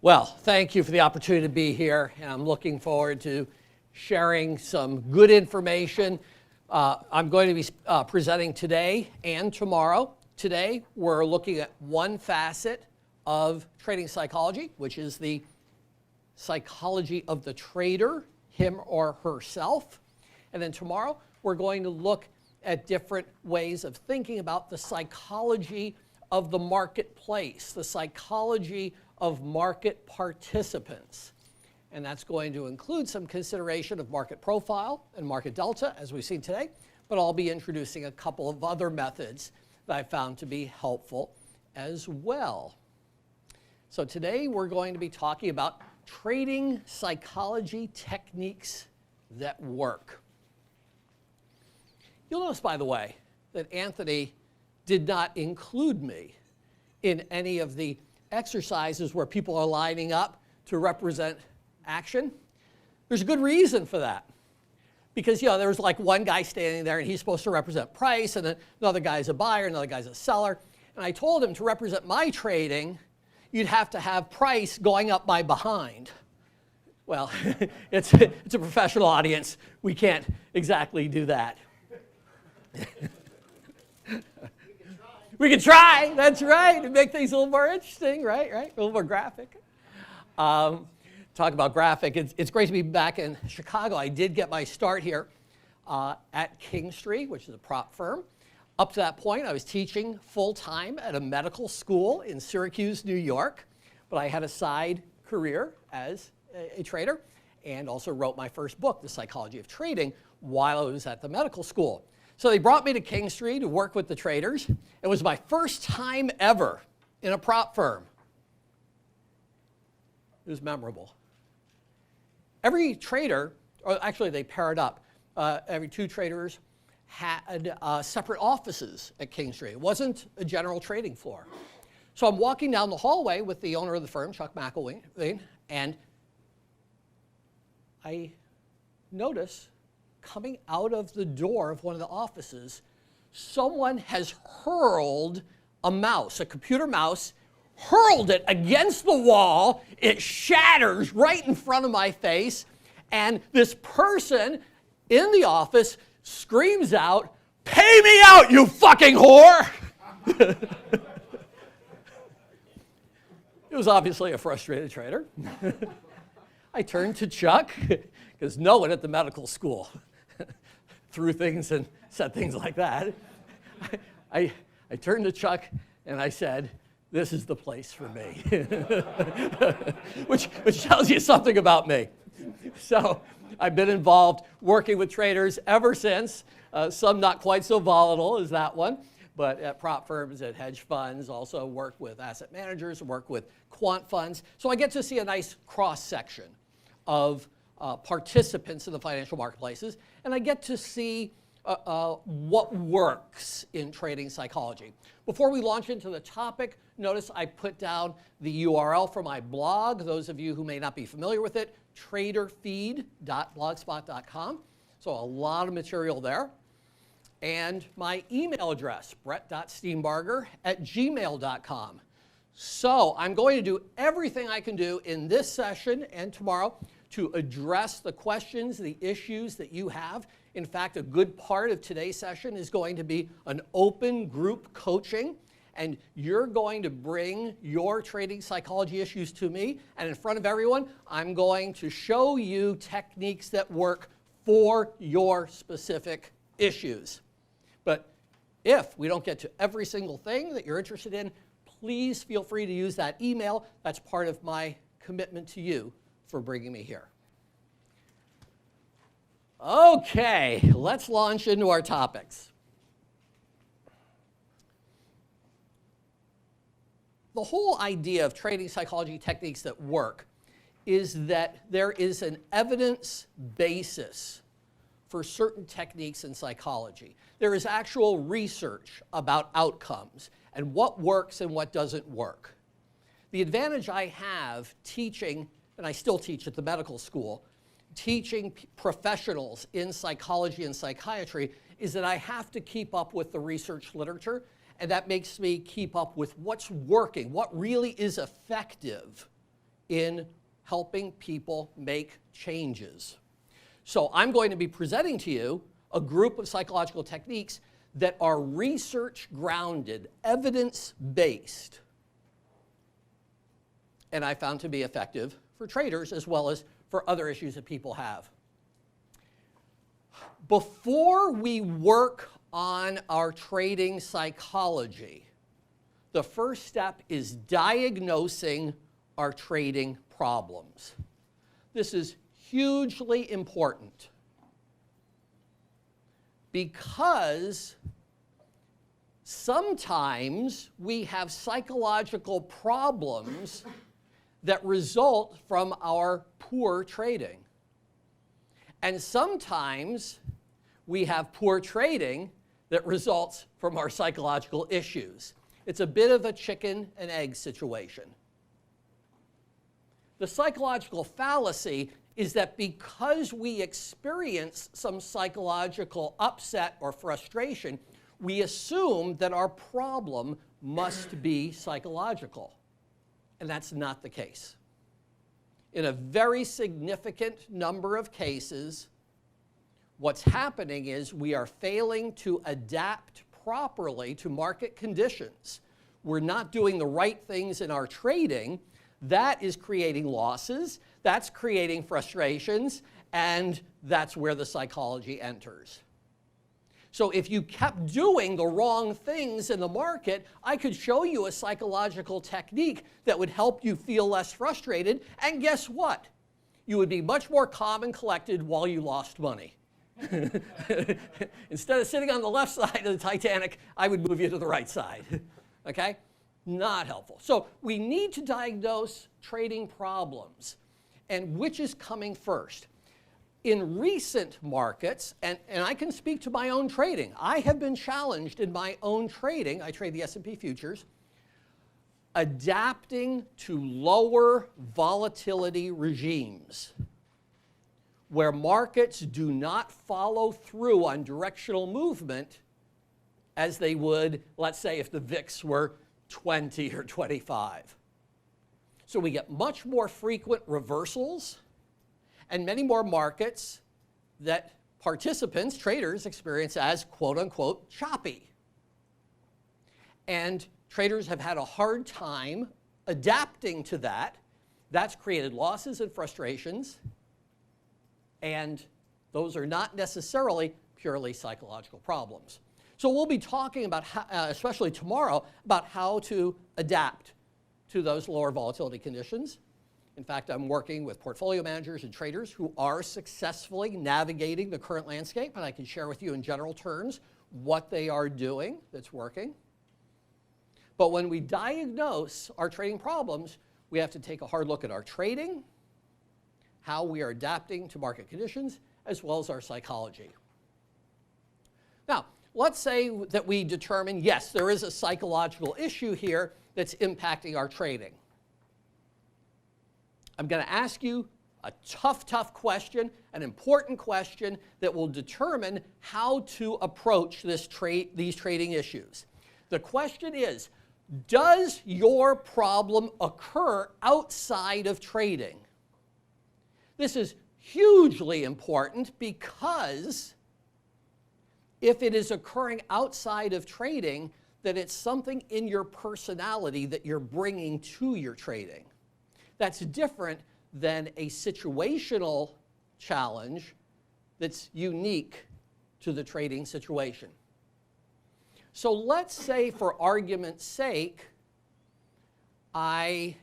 Well, thank you for the opportunity to be here, and I'm looking forward to sharing some good information. I'm going to be presenting today and tomorrow. Today, we're looking at one facet of trading psychology, which is the psychology of the trader, him or herself. And then tomorrow, we're going to look at different ways of thinking about the psychology of the marketplace, the psychology of market participants. And that's going to include some consideration of market profile and market delta, as we've seen today, but I'll be introducing a couple of other methods that I found to be helpful as well. So today we're going to be talking about trading psychology techniques that work. You'll notice, by the way, that Anthony did not include me in any of the exercises where people are lining up to represent action. There's a good reason for that. Because, there was like one guy standing there and he's supposed to represent price, and then another guy's a buyer, another guy's a seller. And I told him to represent my trading, you'd have to have price going up my behind. Well, it's a professional audience. We can't exactly do that. We can try, that's right, to make things a little more interesting, right? A little more graphic. Talk about graphic. It's great to be back in Chicago. I did get my start here at Kingstree, which is a prop firm. Up to that point, I was teaching full-time at a medical school in Syracuse, New York. But I had a side career as a trader and also wrote my first book, The Psychology of Trading, while I was at the medical school. So they brought me to Kingstree to work with the traders. It was my first time ever in a prop firm. It was memorable. Every trader, or actually they paired up, every two traders had separate offices at Kingstree. It wasn't a general trading floor. So I'm walking down the hallway with the owner of the firm, Chuck McElwain, and I notice coming out of the door of one of the offices, someone has hurled a mouse, a computer mouse, hurled it against the wall. It shatters right in front of my face. And this person in the office screams out, "Pay me out, you fucking whore!" It was obviously a frustrated trader. I turned to Chuck, because no one at the medical school threw things and said things like that. I turned to Chuck and I said, "This is the place for me," which tells you something about me. So I've been involved working with traders ever since, some not quite so volatile as that one, but at prop firms, at hedge funds, also work with asset managers, work with quant funds. So I get to see a nice cross-section of participants in the financial marketplaces, and I get to see what works in trading psychology. Before we launch into the topic, notice I put down the URL for my blog. Those of you who may not be familiar with it, traderfeed.blogspot.com. So a lot of material there. And my email address, brett.steenbarger@gmail.com. So I'm going to do everything I can do in this session and tomorrow to address the questions, the issues that you have. In fact, a good part of today's session is going to be an open group coaching, and you're going to bring your trading psychology issues to me, and in front of everyone, I'm going to show you techniques that work for your specific issues. But if we don't get to every single thing that you're interested in, please feel free to use that email. That's part of my commitment to you for bringing me here. Okay, let's launch into our topics. The whole idea of trading psychology techniques that work is that there is an evidence basis for certain techniques in psychology. There is actual research about outcomes and what works and what doesn't work. The advantage I have teaching, and I still teach at the medical school, teaching professionals in psychology and psychiatry is that I have to keep up with the research literature, and that makes me keep up with what's working, what really is effective in helping people make changes. So I'm going to be presenting to you a group of psychological techniques that are research-grounded, evidence-based, and I found to be effective for traders as well as for other issues that people have. Before we work on our trading psychology, the first step is diagnosing our trading problems. This is hugely important because sometimes we have psychological problems that result from our poor trading. And sometimes we have poor trading that results from our psychological issues. It's a bit of a chicken and egg situation. The psychological fallacy is that because we experience some psychological upset or frustration, we assume that our problem must be psychological. And that's not the case. In a very significant number of cases, what's happening is we are failing to adapt properly to market conditions. We're not doing the right things in our trading. That is creating losses, that's creating frustrations, and that's where the psychology enters. So if you kept doing the wrong things in the market, I could show you a psychological technique that would help you feel less frustrated, and guess what? You would be much more calm and collected while you lost money. Instead of sitting on the left side of the Titanic, I would move you to the right side. Okay? Not helpful. So we need to diagnose trading problems. And which is coming first? In recent markets, and I can speak to my own trading, I have been challenged in my own trading, I trade the S&P futures, adapting to lower volatility regimes where markets do not follow through on directional movement as they would, let's say, if the VIX were 20 or 25. So we get much more frequent reversals and many more markets that participants, traders, experience as quote-unquote choppy. And traders have had a hard time adapting to that. That's created losses and frustrations, and those are not necessarily purely psychological problems. So we'll be talking about, how, especially tomorrow, about how to adapt to those lower volatility conditions. In fact, I'm working with portfolio managers and traders who are successfully navigating the current landscape, and I can share with you in general terms what they are doing that's working. But when we diagnose our trading problems, we have to take a hard look at our trading, how we are adapting to market conditions, as well as our psychology. Now, let's say that we determine, yes, there is a psychological issue here that's impacting our trading. I'm going to ask you a tough question, an important question that will determine how to approach these trading issues. The question is, does your problem occur outside of trading? This is hugely important because if it is occurring outside of trading, then it's something in your personality that you're bringing to your trading. That's different than a situational challenge that's unique to the trading situation. So let's say, for argument's sake, I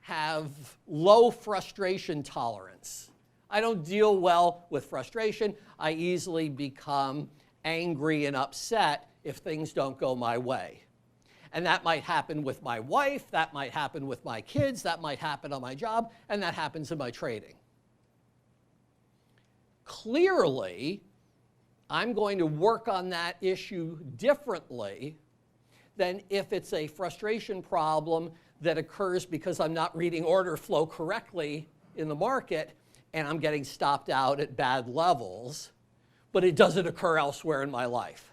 have low frustration tolerance. I don't deal well with frustration. I easily become angry and upset if things don't go my way. And that might happen with my wife, that might happen with my kids, that might happen on my job, and that happens in my trading. Clearly, I'm going to work on that issue differently than if it's a frustration problem that occurs because I'm not reading order flow correctly in the market and I'm getting stopped out at bad levels, but it doesn't occur elsewhere in my life.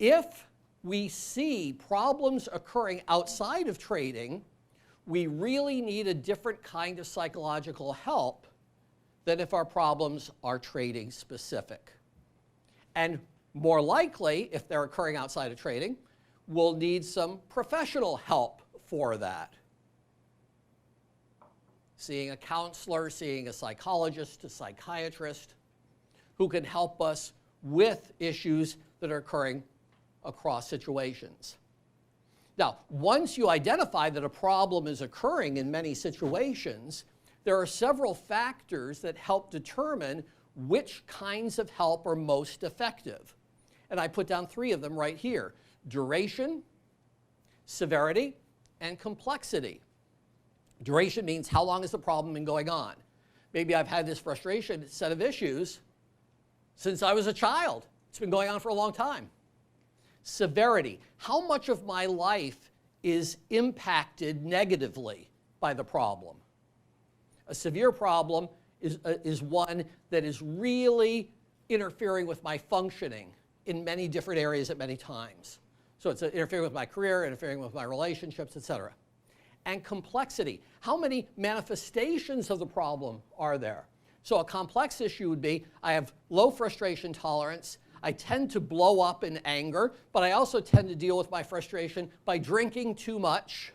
If we see problems occurring outside of trading, we really need a different kind of psychological help than if our problems are trading specific. And more likely, if they're occurring outside of trading, we'll need some professional help for that. Seeing a counselor, seeing a psychologist, a psychiatrist, who can help us with issues that are occurring across situations. Now, once you identify that a problem is occurring in many situations, there are several factors that help determine which kinds of help are most effective. And I put down 3 of them right here: duration, severity, and complexity. Duration means how long has the problem been going on? Maybe I've had this frustration set of issues since I was a child. It's been going on for a long time. Severity, how much of my life is impacted negatively by the problem? A severe problem is one that is really interfering with my functioning in many different areas at many times. So it's interfering with my career, interfering with my relationships, etc. And complexity, how many manifestations of the problem are there? So a complex issue would be, I have low frustration tolerance, I tend to blow up in anger, but I also tend to deal with my frustration by drinking too much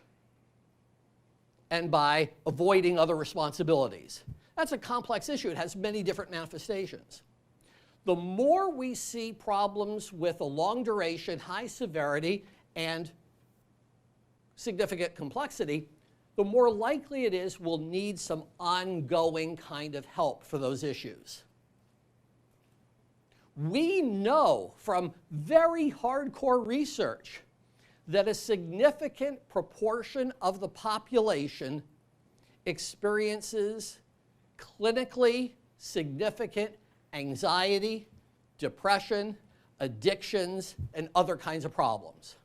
and by avoiding other responsibilities. That's a complex issue. It has many different manifestations. The more we see problems with a long duration, high severity, and significant complexity, the more likely it is we'll need some ongoing kind of help for those issues. We know from very hardcore research that a significant proportion of the population experiences clinically significant anxiety, depression, addictions, and other kinds of problems.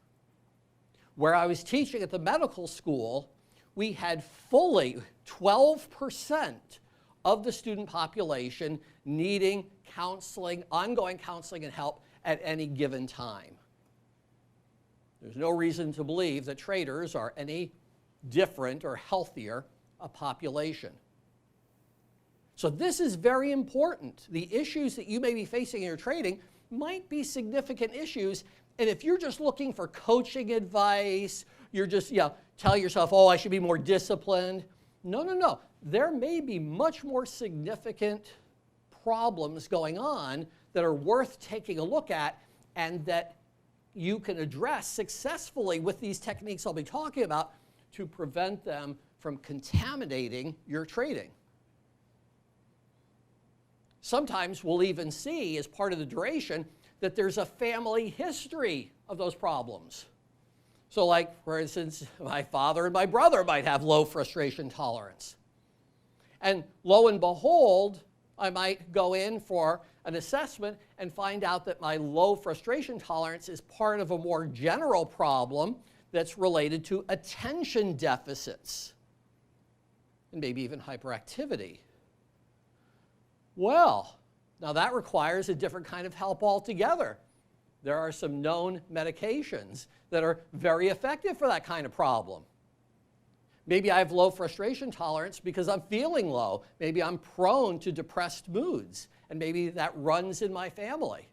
Where I was teaching at the medical school, we had fully 12% of the student population needing counseling, ongoing counseling and help at any given time. There's no reason to believe that traders are any different or healthier a population. So this is very important. The issues that you may be facing in your trading might be significant issues, and if you're just looking for coaching advice, you're just tell yourself, oh, I should be more disciplined. No. There may be much more significant problems going on that are worth taking a look at and that you can address successfully with these techniques I'll be talking about to prevent them from contaminating your trading. Sometimes we'll even see, as part of the duration, that there's a family history of those problems. So like, for instance, my father and my brother might have low frustration tolerance. And lo and behold, I might go in for an assessment and find out that my low frustration tolerance is part of a more general problem that's related to attention deficits and maybe even hyperactivity. Well, now that requires a different kind of help altogether. There are some known medications that are very effective for that kind of problem. Maybe I have low frustration tolerance because I'm feeling low. Maybe I'm prone to depressed moods, and maybe that runs in my family.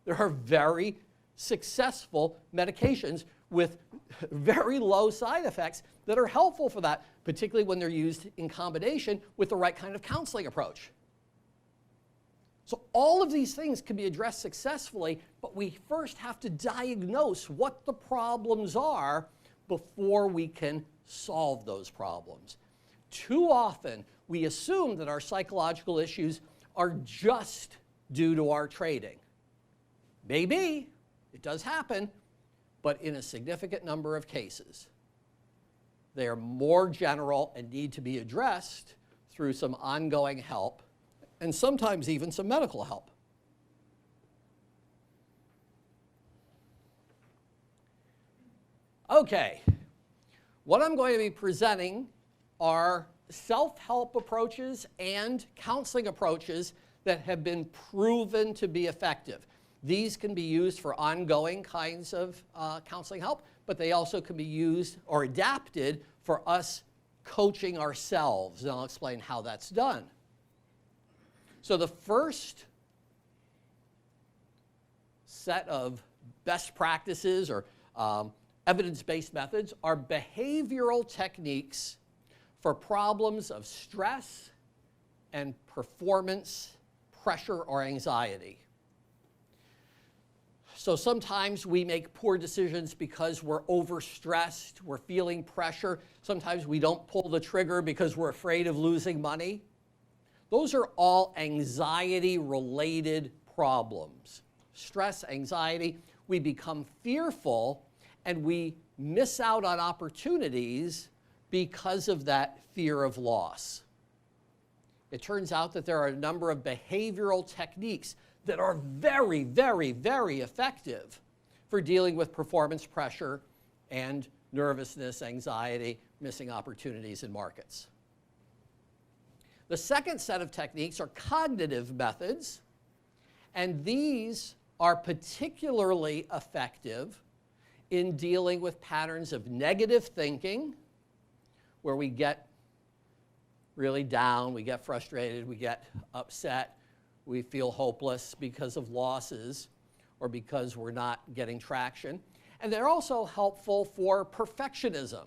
There are very successful medications with very low side effects that are helpful for that, particularly when they're used in combination with the right kind of counseling approach. So all of these things can be addressed successfully, but we first have to diagnose what the problems are before we can solve those problems. Too often, we assume that our psychological issues are just due to our trading. Maybe, it does happen, but in a significant number of cases. They are more general and need to be addressed through some ongoing help, and sometimes even some medical help. Okay, what I'm going to be presenting are self-help approaches and counseling approaches that have been proven to be effective. These can be used for ongoing kinds of counseling help, but they also can be used or adapted for us coaching ourselves, and I'll explain how that's done. So the first set of best practices or evidence-based methods are behavioral techniques for problems of stress and performance, pressure, or anxiety. So sometimes we make poor decisions because we're overstressed, we're feeling pressure. Sometimes we don't pull the trigger because we're afraid of losing money. Those are all anxiety-related problems. Stress, anxiety, we become fearful and we miss out on opportunities because of that fear of loss. It turns out that there are a number of behavioral techniques that are very, very, very effective for dealing with performance pressure and nervousness, anxiety, missing opportunities in markets. The second set of techniques are cognitive methods, and these are particularly effective in dealing with patterns of negative thinking, where we get really down, we get frustrated, we get upset, we feel hopeless because of losses or because we're not getting traction. And they're also helpful for perfectionism.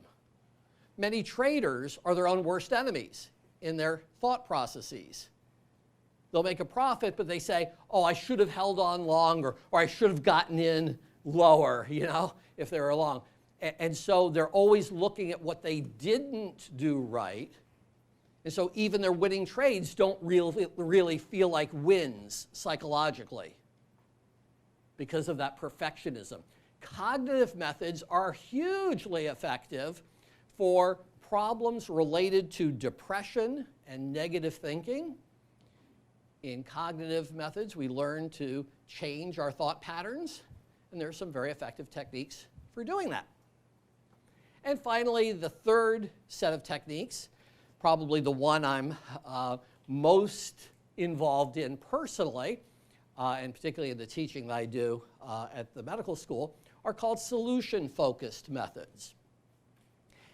Many traders are their own worst enemies in their thought processes. They'll make a profit, but they say, oh, I should have held on longer, or I should have gotten in lower, if they were long. And so they're always looking at what they didn't do right. And so even their winning trades don't really feel like wins psychologically because of that perfectionism. Cognitive methods are hugely effective for problems related to depression and negative thinking. In cognitive methods, we learn to change our thought patterns, and there are some very effective techniques for doing that. And finally, the third set of techniques, probably the one I'm most involved in personally, and particularly in the teaching that I do at the medical school, are called solution-focused methods.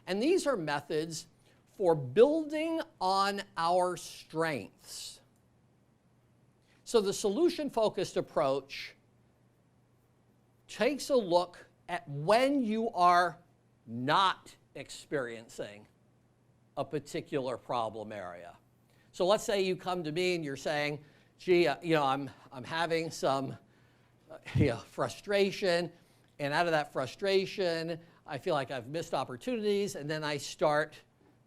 And these are methods for building on our strengths. So the solution-focused approach takes a look at when you are not experiencing a particular problem area. So let's say you come to me and you're saying, gee, I'm having some frustration, and out of that frustration, I feel like I've missed opportunities, and then I start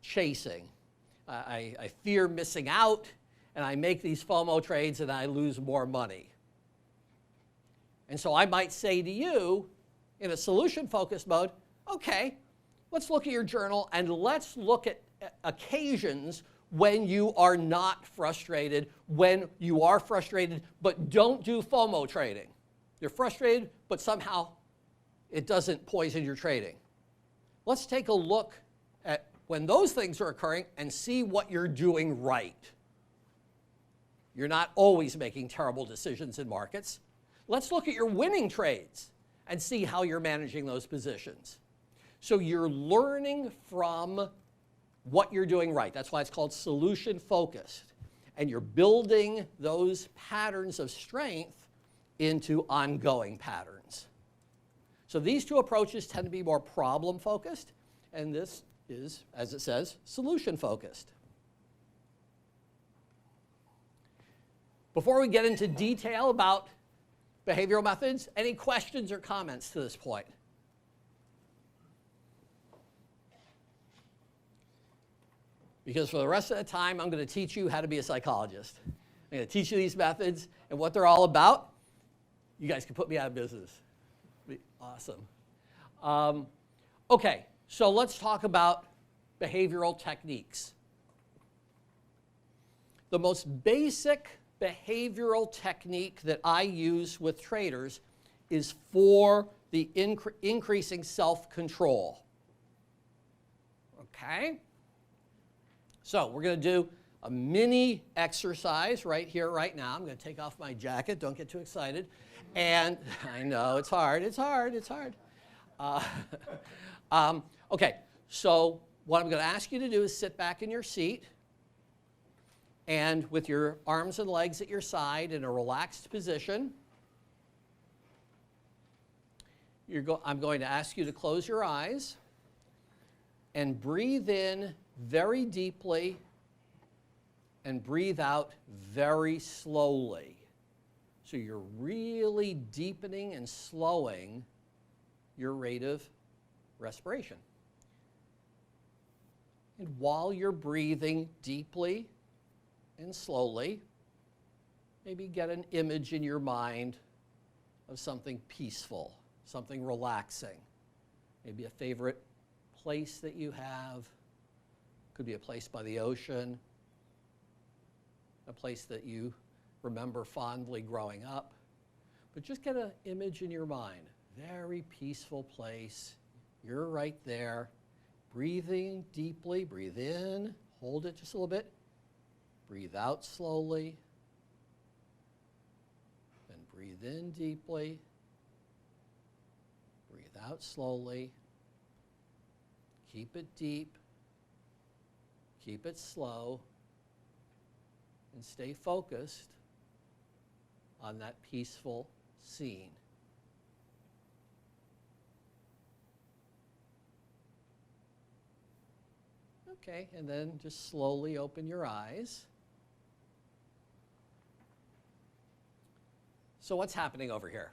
chasing. I fear missing out, and I make these FOMO trades, and I lose more money. And so I might say to you, in a solution-focused mode, okay, let's look at your journal, and let's look at occasions when you are not frustrated, when you are frustrated, but don't do FOMO trading. You're frustrated, but somehow it doesn't poison your trading. Let's take a look at when those things are occurring and see what you're doing right. You're not always making terrible decisions in markets. Let's look at your winning trades and see how you're managing those positions. So you're learning from what you're doing right. That's why it's called solution-focused. And you're building those patterns of strength into ongoing patterns. So these two approaches tend to be more problem-focused, and this is, as it says, solution-focused. Before we get into detail about behavioral methods, any questions or comments to this point? Because for the rest of the time, I'm going to teach you how to be a psychologist. I'm going to teach you these methods and what they're all about. You guys can put me out of business. It'd be awesome. Okay, so let's talk about behavioral techniques. The most basic behavioral technique that I use with traders is for the increasing self-control. Okay? So we're going to do a mini exercise right here, right now. I'm going to take off my jacket. Don't get too excited. And I know it's hard. It's hard. It's hard. Okay, so what I'm going to ask you to do is sit back in your seat and with your arms and legs at your side in a relaxed position. I'm going to ask you to close your eyes and breathe in very deeply and breathe out very slowly. So you're really deepening and slowing your rate of respiration. And while you're breathing deeply and slowly, maybe get an image in your mind of something peaceful, something relaxing. Maybe a favorite place that you have. Could be a place by the ocean, a place that you remember fondly growing up. But just get an image in your mind. Very peaceful place. You're right there. Breathing deeply. Breathe in. Hold it just a little bit. Breathe out slowly. Then breathe in deeply. Breathe out slowly. Keep it deep. Keep it slow. And stay focused on that peaceful scene. Okay, and then just slowly open your eyes. So what's happening over here?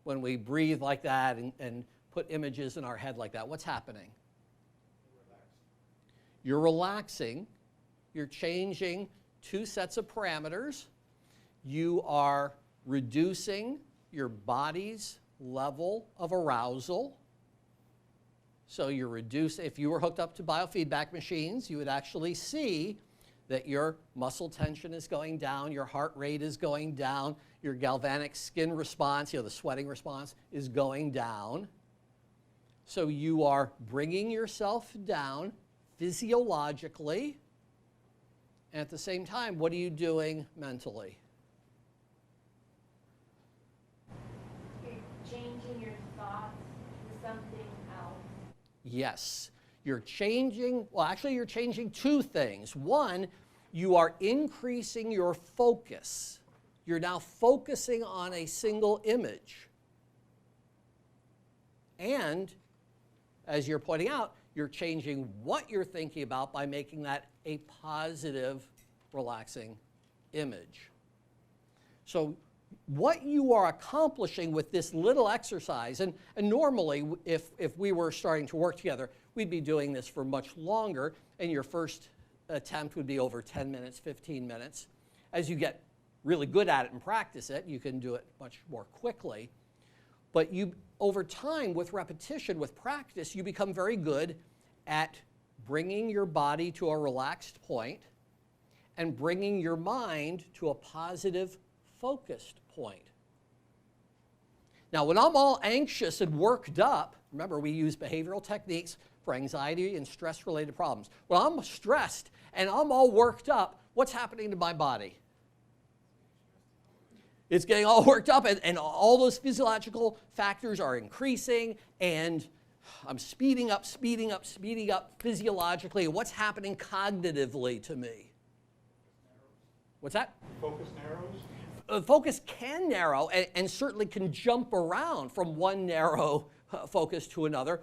When we breathe like that and put images in our head like that, what's happening? You're relaxing. You're changing two sets of parameters. You are reducing your body's level of arousal. So you're reducing, if you were hooked up to biofeedback machines, you would actually see that your muscle tension is going down, your heart rate is going down, your galvanic skin response, the sweating response is going down. So you are bringing yourself down physiologically. And at the same time, what are you doing mentally? You're changing your thoughts to something else. Yes. You're changing two things. One, you are increasing your focus. You're now focusing on a single image. And, as you're pointing out, you're changing what you're thinking about by making that a positive, relaxing image. So what you are accomplishing with this little exercise, and normally if we were starting to work together, we'd be doing this for much longer, and your first attempt would be over 10 minutes, 15 minutes. As you get really good at it and practice it, you can do it much more quickly. But over time, with repetition, with practice, you become very good at bringing your body to a relaxed point and bringing your mind to a positive, focused point. Now, when I'm all anxious and worked up, remember we use behavioral techniques for anxiety and stress-related problems. When I'm stressed and I'm all worked up, what's happening to my body? It's getting all worked up, and all those physiological factors are increasing, and I'm speeding up physiologically. What's happening cognitively to me? What's that? Focus narrows? Focus can narrow and certainly can jump around from one narrow focus to another.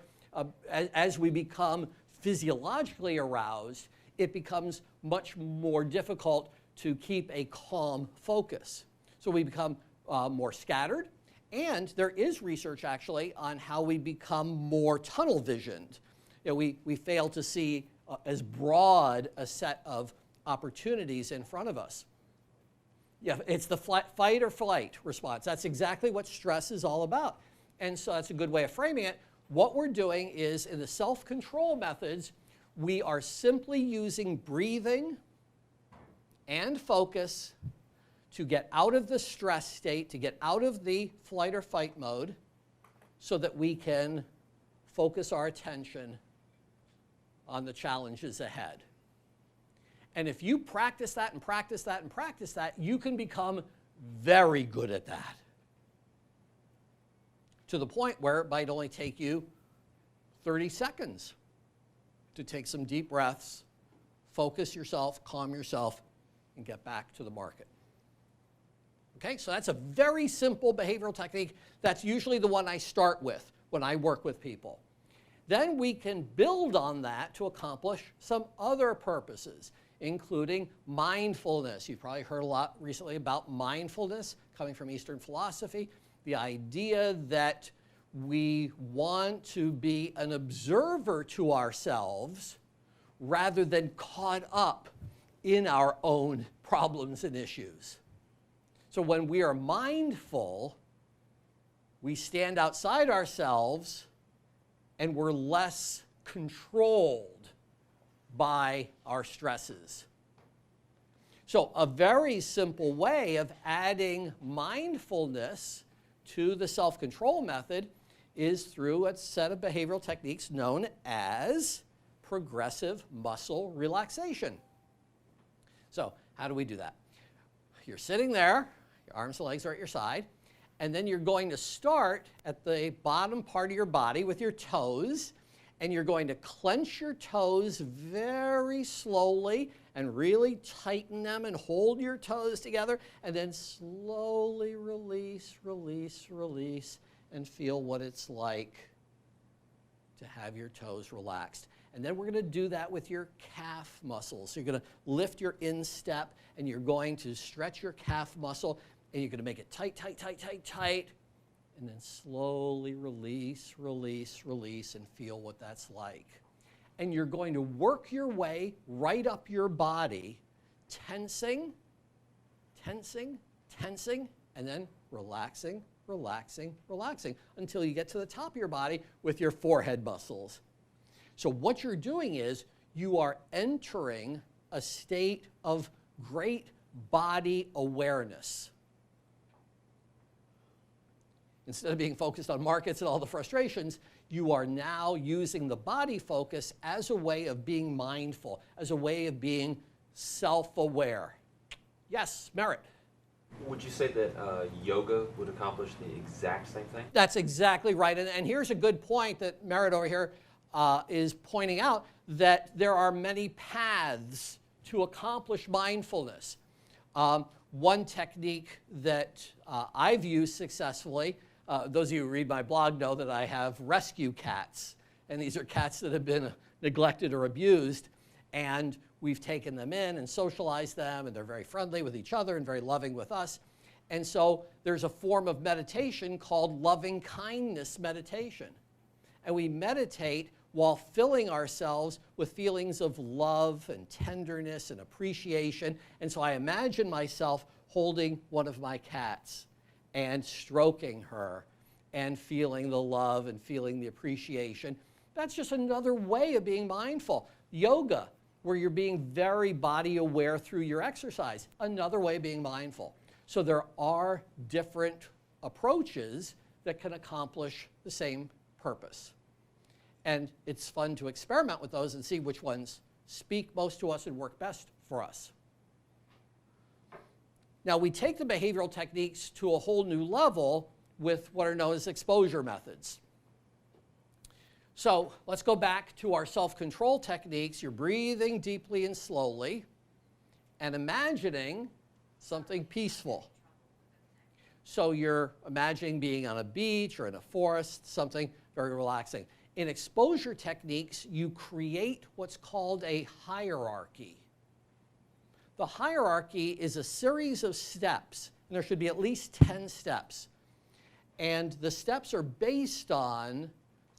As we become physiologically aroused, it becomes much more difficult to keep a calm focus. So we become more scattered, and there is research actually on how we become more tunnel visioned. We fail to see as broad a set of opportunities in front of us. Yeah, it's the fight or flight response. That's exactly what stress is all about. And so that's a good way of framing it. What we're doing is, in the self-control methods, we are simply using breathing and focus to get out of the stress state, to get out of the flight or fight mode, so that we can focus our attention on the challenges ahead. And if you practice that and practice that and practice that, you can become very good at that. to the point where it might only take you 30 seconds to take some deep breaths, focus yourself, calm yourself, and get back to the market. Okay, so that's a very simple behavioral technique. That's usually the one I start with when I work with people. Then we can build on that to accomplish some other purposes, including mindfulness. You've probably heard a lot recently about mindfulness coming from Eastern philosophy, the idea that we want to be an observer to ourselves rather than caught up in our own problems and issues. So when we are mindful, we stand outside ourselves and we're less controlled by our stresses. So a very simple way of adding mindfulness to the self-control method is through a set of behavioral techniques known as progressive muscle relaxation. So how do we do that? You're sitting there, your arms and legs are at your side, and then you're going to start at the bottom part of your body with your toes, and you're going to clench your toes very slowly and really tighten them and hold your toes together, and then slowly release, release, release, and feel what it's like to have your toes relaxed. And then we're going to do that with your calf muscles. So you're going to lift your instep, and you're going to stretch your calf muscle, and you're going to make it tight, tight, tight, tight, tight, and then slowly release, release, release, and feel what that's like. And you're going to work your way right up your body, tensing, tensing, tensing, and then relaxing, relaxing, relaxing, until you get to the top of your body with your forehead muscles. So what you're doing is you are entering a state of great body awareness. Instead of being focused on markets and all the frustrations, you are now using the body focus as a way of being mindful, as a way of being self-aware. Yes, Merritt. Would you say that yoga would accomplish the exact same thing? That's exactly right. And here's a good point that Merritt over here is pointing out, that there are many paths to accomplish mindfulness. One technique that I've used successfully, those of you who read my blog know that I have rescue cats. And these are cats that have been neglected or abused. And we've taken them in and socialized them, and they're very friendly with each other and very loving with us. And so there's a form of meditation called loving kindness meditation. And we meditate while filling ourselves with feelings of love and tenderness and appreciation. And so I imagine myself holding one of my cats and stroking her and feeling the love and feeling the appreciation. That's just another way of being mindful. Yoga, where you're being very body aware through your exercise, another way of being mindful. So there are different approaches that can accomplish the same purpose. And it's fun to experiment with those and see which ones speak most to us and work best for us. Now, we take the behavioral techniques to a whole new level with what are known as exposure methods. So let's go back to our self-control techniques. You're breathing deeply and slowly and imagining something peaceful. So you're imagining being on a beach or in a forest, something very relaxing. In exposure techniques, you create what's called a hierarchy. The hierarchy is a series of steps, and there should be at least 10 steps. And the steps are based on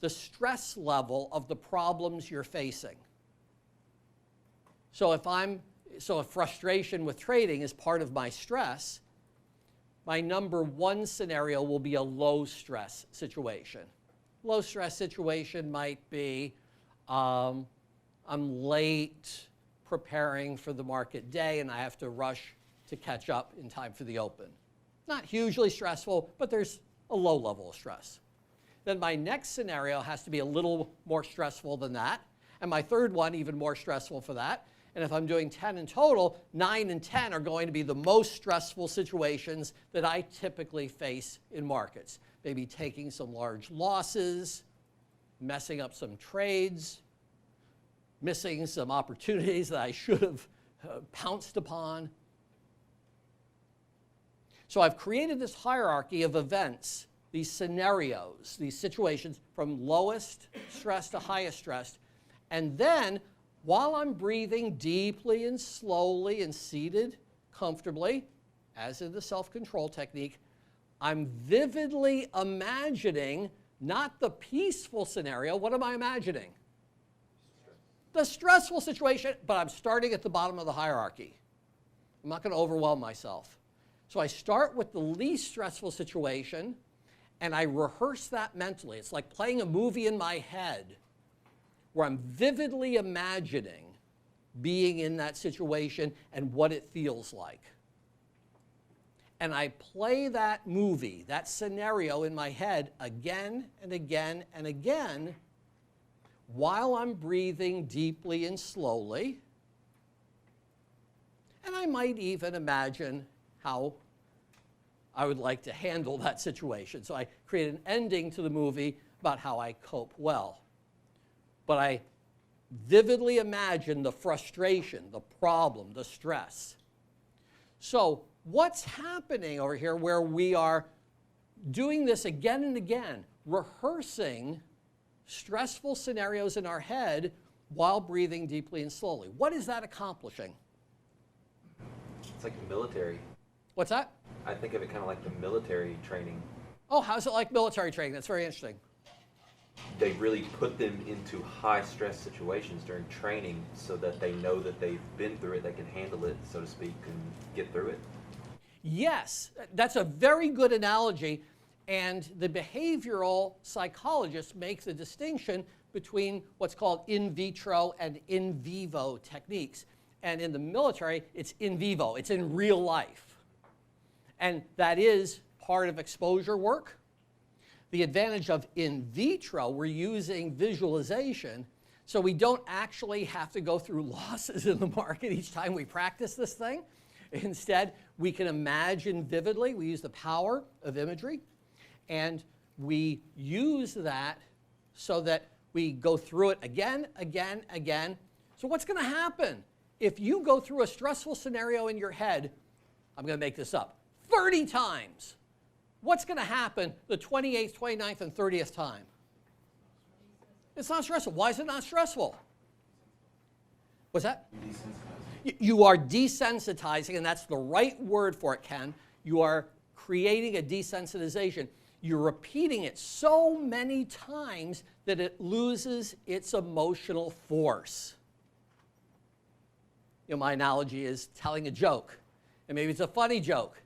the stress level of the problems you're facing. So if frustration with trading is part of my stress, my number one scenario will be a low stress situation. Low stress situation might be I'm late preparing for the market day and I have to rush to catch up in time for the open. Not hugely stressful, but there's a low level of stress. Then my next scenario has to be a little more stressful than that, and my third one even more stressful for that. And if I'm doing 10 in total, 9 and 10 are going to be the most stressful situations that I typically face in markets, maybe taking some large losses, messing up some trades, missing some opportunities that I should have pounced upon. So I've created this hierarchy of events, these scenarios, these situations from lowest stress to highest stress. And then, while I'm breathing deeply and slowly and seated comfortably, as in the self-control technique, I'm vividly imagining not the peaceful scenario. What am I imagining? The stressful situation, but I'm starting at the bottom of the hierarchy. I'm not going to overwhelm myself. So I start with the least stressful situation, and I rehearse that mentally. It's like playing a movie in my head where I'm vividly imagining being in that situation and what it feels like. And I play that movie, that scenario in my head again and again and again while I'm breathing deeply and slowly. And I might even imagine how I would like to handle that situation. So I create an ending to the movie about how I cope well. But I vividly imagine the frustration, the problem, the stress. So what's happening over here where we are doing this again and again, rehearsing stressful scenarios in our head while breathing deeply and slowly? What is that accomplishing? It's like the military. What's that? I think of it kind of like the military training. Oh, how's it like military training? That's very interesting. They really put them into high stress situations during training so that they know that they've been through it, they can handle it, so to speak, and get through it. Yes, that's a very good analogy. And the behavioral psychologists make the distinction between what's called in vitro and in vivo techniques. And in the military, it's in vivo, it's in real life. And that is part of exposure work. The advantage of in vitro, we're using visualization, so we don't actually have to go through losses in the market each time we practice this thing. Instead, we can imagine vividly. We use the power of imagery, and we use that so that we go through it again, again, again. So what's going to happen if you go through a stressful scenario in your head, I'm going to make this up, 30 times? What's going to happen the 28th, 29th, and 30th time? It's not stressful. Why is it not stressful? What's that? You are desensitizing, and that's the right word for it, Ken. You are creating a desensitization. You're repeating it so many times that it loses its emotional force. You know, my analogy is telling a joke, and maybe it's a funny joke.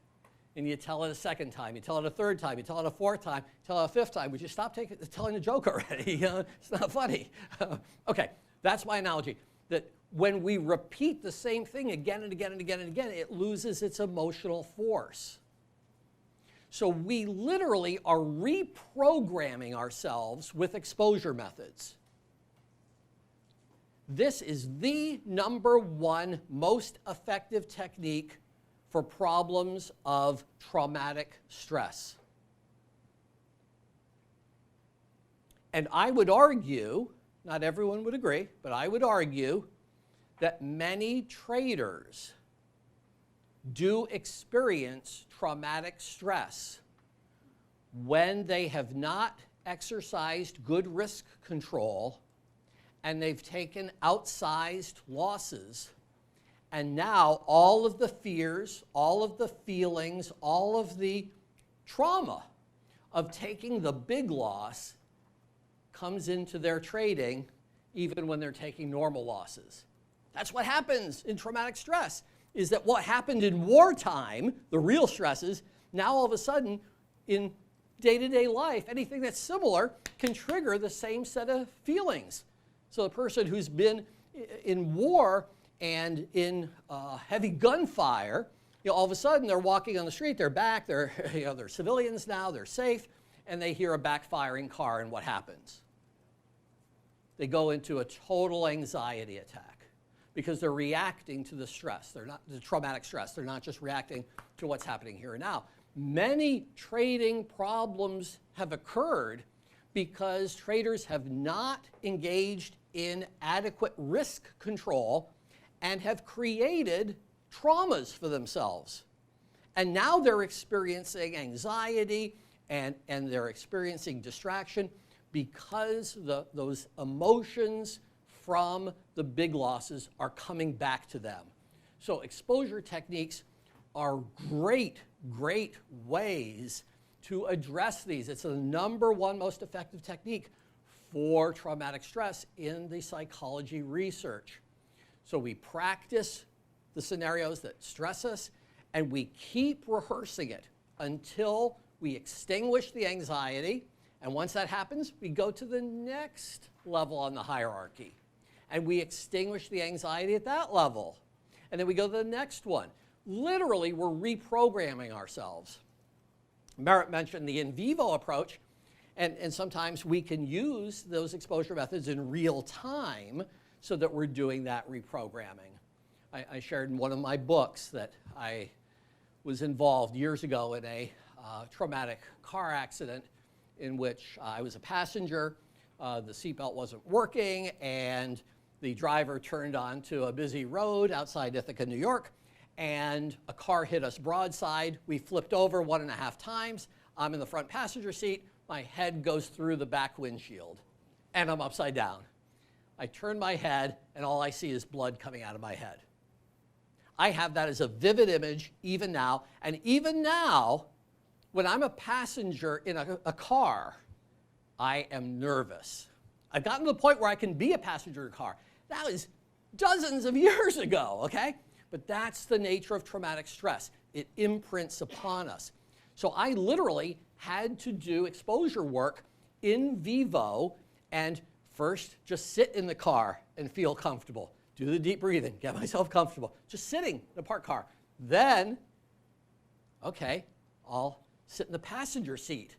And you tell it a second time, you tell it a third time, you tell it a fourth time, you tell it a fifth time. Would you stop telling the joke already? It's not funny. Okay, that's my analogy. That when we repeat the same thing again and again and again and again, it loses its emotional force. So we literally are reprogramming ourselves with exposure methods. This is the #1 most effective technique for problems of traumatic stress. And I would argue, not everyone would agree, but I would argue that many traders do experience traumatic stress when they have not exercised good risk control and they've taken outsized losses. And now all of the fears, all of the feelings, all of the trauma of taking the big loss comes into their trading even when they're taking normal losses. That's what happens in traumatic stress, is that what happened in wartime, the real stresses, now all of a sudden in day-to-day life, anything that's similar can trigger the same set of feelings. So the person who's been in war and in heavy gunfire, all of a sudden they're walking on the street, they're back, they're civilians now, they're safe, and they hear a backfiring car, and what happens? They go into a total anxiety attack because they're reacting to the stress. They're not the traumatic stress. They're not just reacting to what's happening here and now. Many trading problems have occurred because traders have not engaged in adequate risk control and have created traumas for themselves. And now they're experiencing anxiety and they're experiencing distraction because those emotions from the big losses are coming back to them. So exposure techniques are great ways to address these. It's the #1 most effective technique for traumatic stress in the psychology research. So we practice the scenarios that stress us, and we keep rehearsing it until we extinguish the anxiety. And once that happens, we go to the next level on the hierarchy. And we extinguish the anxiety at that level. And then we go to the next one. Literally, we're reprogramming ourselves. Merritt mentioned the in vivo approach, and sometimes we can use those exposure methods in real time so that we're doing that reprogramming. I shared in one of my books that I was involved years ago in a traumatic car accident in which I was a passenger, the seatbelt wasn't working, and the driver turned onto a busy road outside Ithaca, New York, and a car hit us broadside. We flipped over 1.5 times. I'm in the front passenger seat. My head goes through the back windshield, and I'm upside down. I turn my head, and all I see is blood coming out of my head. I have that as a vivid image even now, and even now, when I'm a passenger in a car, I am nervous. I've gotten to the point where I can be a passenger in a car. That was dozens of years ago, okay? But that's the nature of traumatic stress. It imprints upon us. So I literally had to do exposure work in vivo and first just sit in the car and feel comfortable. Do the deep breathing, get myself comfortable. Just sitting in a parked car. Then, okay, I'll sit in the passenger seat.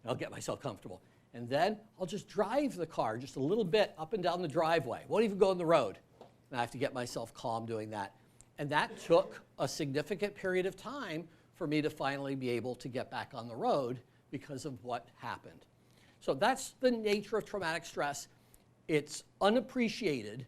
I'll get myself comfortable. And then I'll just drive the car just a little bit up and down the driveway. Won't even go on the road. And I have to get myself calm doing that. And that took a significant period of time for me to finally be able to get back on the road because of what happened. So that's the nature of traumatic stress. It's unappreciated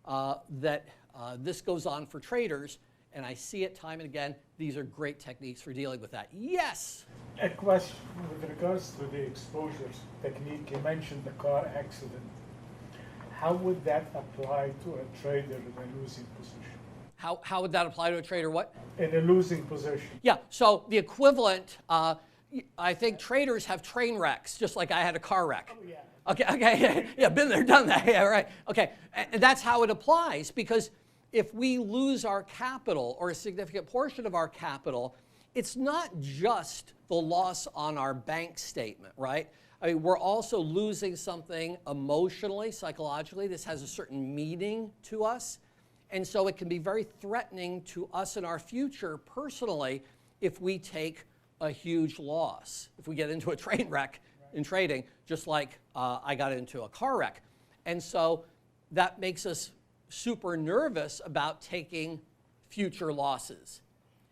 that this goes on for traders, and I see it time and again. These are great techniques for dealing with that. Yes? A question with regards to the exposures technique. You mentioned the car accident. How would that apply to a trader in a losing position? How would that apply to a trader? What? In a losing position. Yeah, so the equivalent, I think traders have train wrecks, just like I had a car wreck. Oh, yeah. Okay, yeah, been there, done that, yeah, right. Okay, and that's how it applies, because if we lose our capital or a significant portion of our capital, it's not just the loss on our bank statement, right? I mean, we're also losing something emotionally, psychologically. This has a certain meaning to us. And so it can be very threatening to us in our future personally if we take a huge loss, if we get into a train wreck in trading, just like I got into a car wreck. And so that makes us super nervous about taking future losses.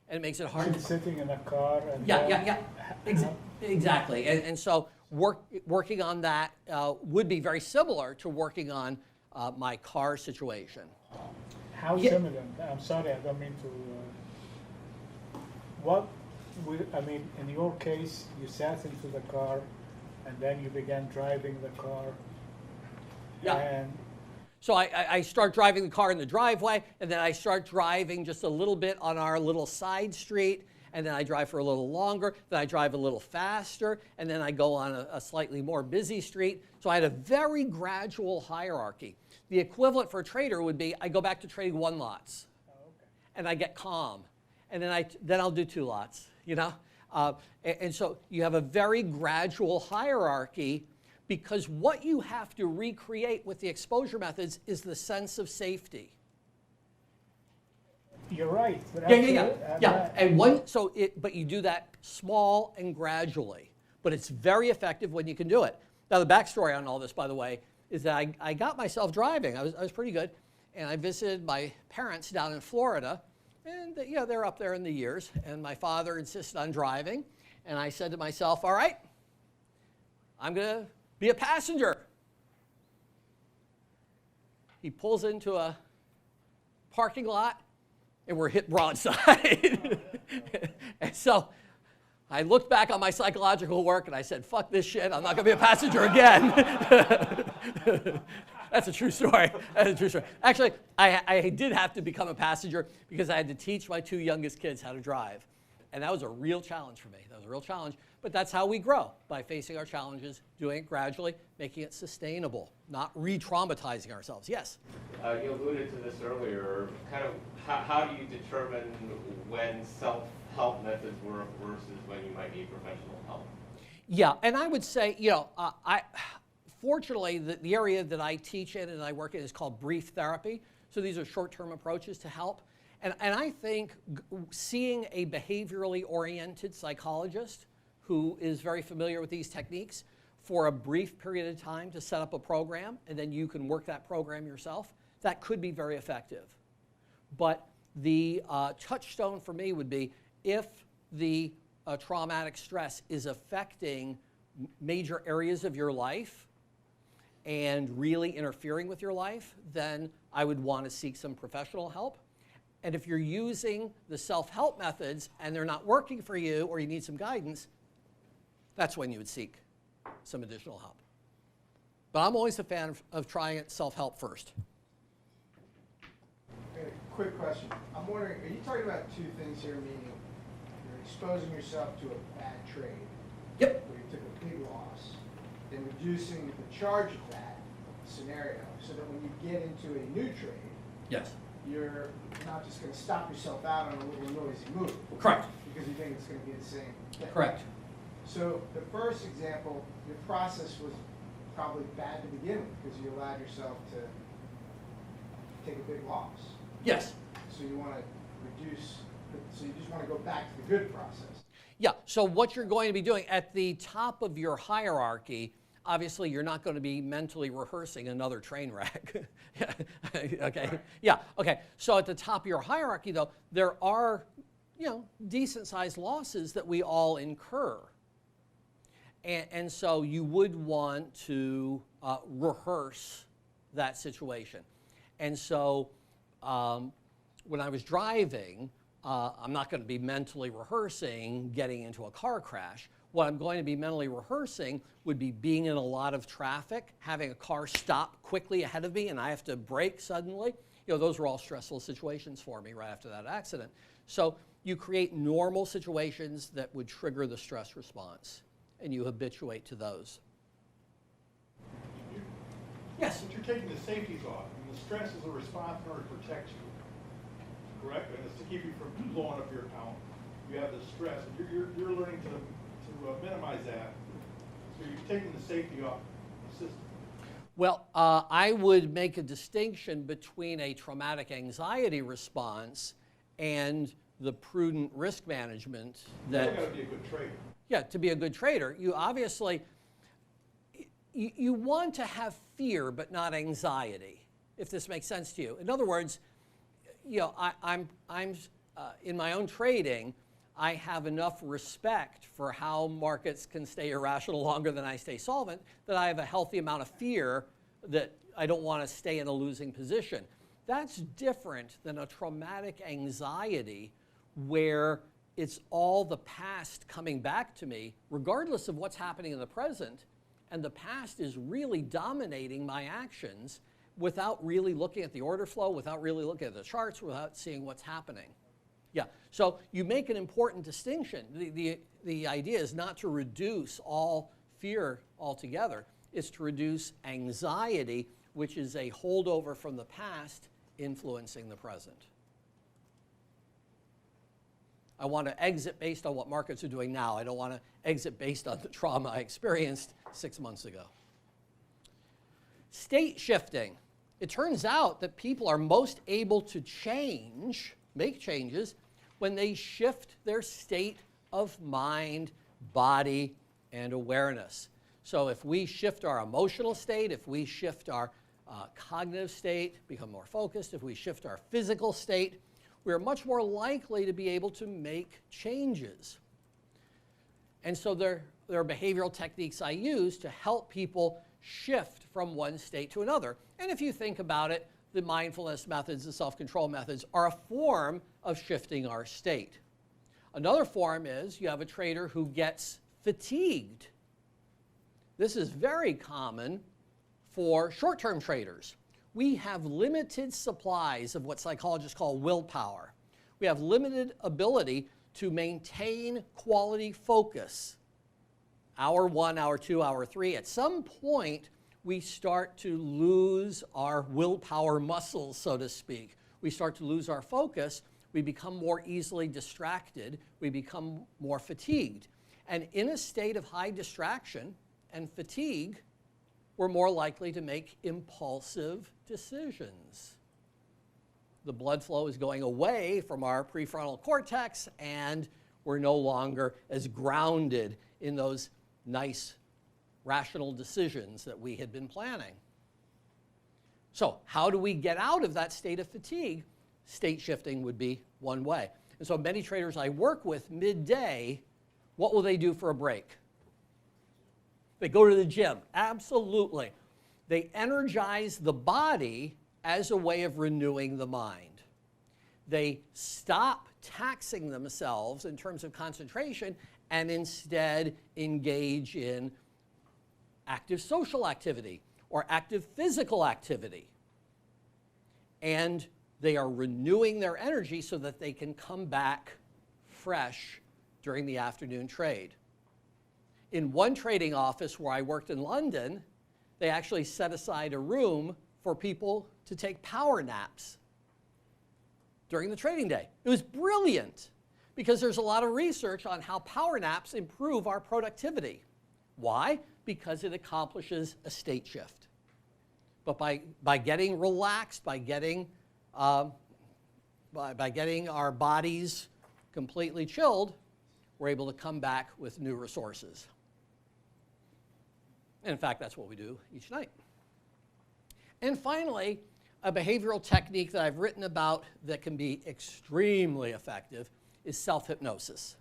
And it makes it hard. Sitting in a car and Yeah. Exactly. And so working on that would be very similar to working on my car situation. How similar? I'm sorry, I don't mean to. I mean, in your case, you sat into the car, and then you began driving the car. Yeah. And so I start driving the car in the driveway, and then I start driving just a little bit on our little side street, and then I drive for a little longer, then I drive a little faster, and then I go on a slightly more busy street. So I had a very gradual hierarchy. The equivalent for a trader would be I go back to trading 1 lots, and I get calm, and then I'll do 2 lots, you know? And so you have a very gradual hierarchy, because what you have to recreate with the exposure methods is the sense of safety. you're right. But Yeah. And but you do that small and gradually. But it's very effective when you can do it. Now, the backstory on all this, by the way, is that I got myself driving. I was pretty good. And I visited my parents down in Florida. And they're up there in the years. And my father insisted on driving. And I said to myself, all right, I'm going to be a passenger. He pulls into a parking lot, and we're hit broadside. And so I looked back on my psychological work, and I said, fuck this shit. I'm not going to be a passenger again. That's a true story. That's a true story. Actually, I did have to become a passenger because I had to teach my 2 youngest kids how to drive. And that was a real challenge for me. That was a real challenge. But that's how we grow, by facing our challenges, doing it gradually, making it sustainable, not re-traumatizing ourselves. Yes? You alluded to this earlier. Kind of how do you determine when self-help methods work versus when you might need professional help? Yeah, and I would say, fortunately, the area that I teach in and I work in is called brief therapy. So these are short-term approaches to help. And I think seeing a behaviorally oriented psychologist who is very familiar with these techniques for a brief period of time to set up a program, and then you can work that program yourself, that could be very effective. But the touchstone for me would be if the traumatic stress is affecting major areas of your life and really interfering with your life, then I would want to seek some professional help. And if you're using the self-help methods and they're not working for you or you need some guidance, that's when you would seek some additional help. But I'm always a fan of trying it self-help first. Okay, quick question. I'm wondering, are you talking about 2 things here, meaning you're exposing yourself to a bad trade, Yep. where you took a big loss, then reducing the charge of that scenario so that when you get into a new trade, Yes. you're not just going to stop yourself out on a little noisy move. Correct. Because you think it's going to be the same thing. Correct. So the first example, your process was probably bad to begin with because you allowed yourself to take a big loss. Yes. So you want to reduce, so you just want to go back to the good process. Yeah, so what you're going to be doing at the top of your hierarchy, obviously you're not going to be mentally rehearsing another train wreck. Okay, yeah, okay. So at the top of your hierarchy though, there are, decent sized losses that we all incur. And so you would want to rehearse that situation. And so when I was driving, I'm not going to be mentally rehearsing getting into a car crash. What I'm going to be mentally rehearsing would be being in a lot of traffic, having a car stop quickly ahead of me, and I have to brake suddenly. Those were all stressful situations for me right after that accident. So you create normal situations that would trigger the stress response, and you habituate to those. Yes? But you're taking the safeties off, and the stress is a response in order to protect you, correct? And it's to keep you from blowing up your account. You have the stress, and you're learning to minimize that. So you're taking the safety off the system. Well, I would make a distinction between a traumatic anxiety response and the prudent risk management that... You've got to be a good trader. Yeah, to be a good trader, you obviously, you want to have fear but not anxiety, if this makes sense to you. In other words, I'm in my own trading, I have enough respect for how markets can stay irrational longer than I stay solvent that I have a healthy amount of fear that I don't want to stay in a losing position. That's different than a traumatic anxiety where it's all the past coming back to me, regardless of what's happening in the present, and the past is really dominating my actions without really looking at the order flow, without really looking at the charts, without seeing what's happening. Yeah, so you make an important distinction. The idea is not to reduce all fear altogether. It's to reduce anxiety, which is a holdover from the past influencing the present. I want to exit based on what markets are doing now. I don't want to exit based on the trauma I experienced 6 months ago. State shifting. It turns out that people are most able to make changes, when they shift their state of mind, body, and awareness. So if we shift our emotional state, if we shift our cognitive state, become more focused, if we shift our physical state, we are much more likely to be able to make changes. And so there are behavioral techniques I use to help people shift from one state to another. And if you think about it, the mindfulness methods, the self-control methods are a form of shifting our state. Another form is you have a trader who gets fatigued. This is very common for short-term traders. We have limited supplies of what psychologists call willpower. We have limited ability to maintain quality focus. Hour 1, hour 2, hour 3. At some point, we start to lose our willpower muscles, so to speak. We start to lose our focus. We become more easily distracted. We become more fatigued. And in a state of high distraction and fatigue, we're more likely to make impulsive decisions. The blood flow is going away from our prefrontal cortex, and we're no longer as grounded in those nice, rational decisions that we had been planning. So how do we get out of that state of fatigue? State shifting would be one way. And so many traders I work with midday, what will they do for a break? They go to the gym. Absolutely. They energize the body as a way of renewing the mind. They stop taxing themselves in terms of concentration and instead engage in active social activity or active physical activity. And they are renewing their energy so that they can come back fresh during the afternoon trade. In one trading office where I worked in London, they actually set aside a room for people to take power naps during the trading day. It was brilliant because there's a lot of research on how power naps improve our productivity. Why? Because it accomplishes a state shift. But by getting relaxed, by getting our bodies completely chilled, we're able to come back with new resources. And in fact, that's what we do each night. And finally, a behavioral technique that I've written about that can be extremely effective is self-hypnosis.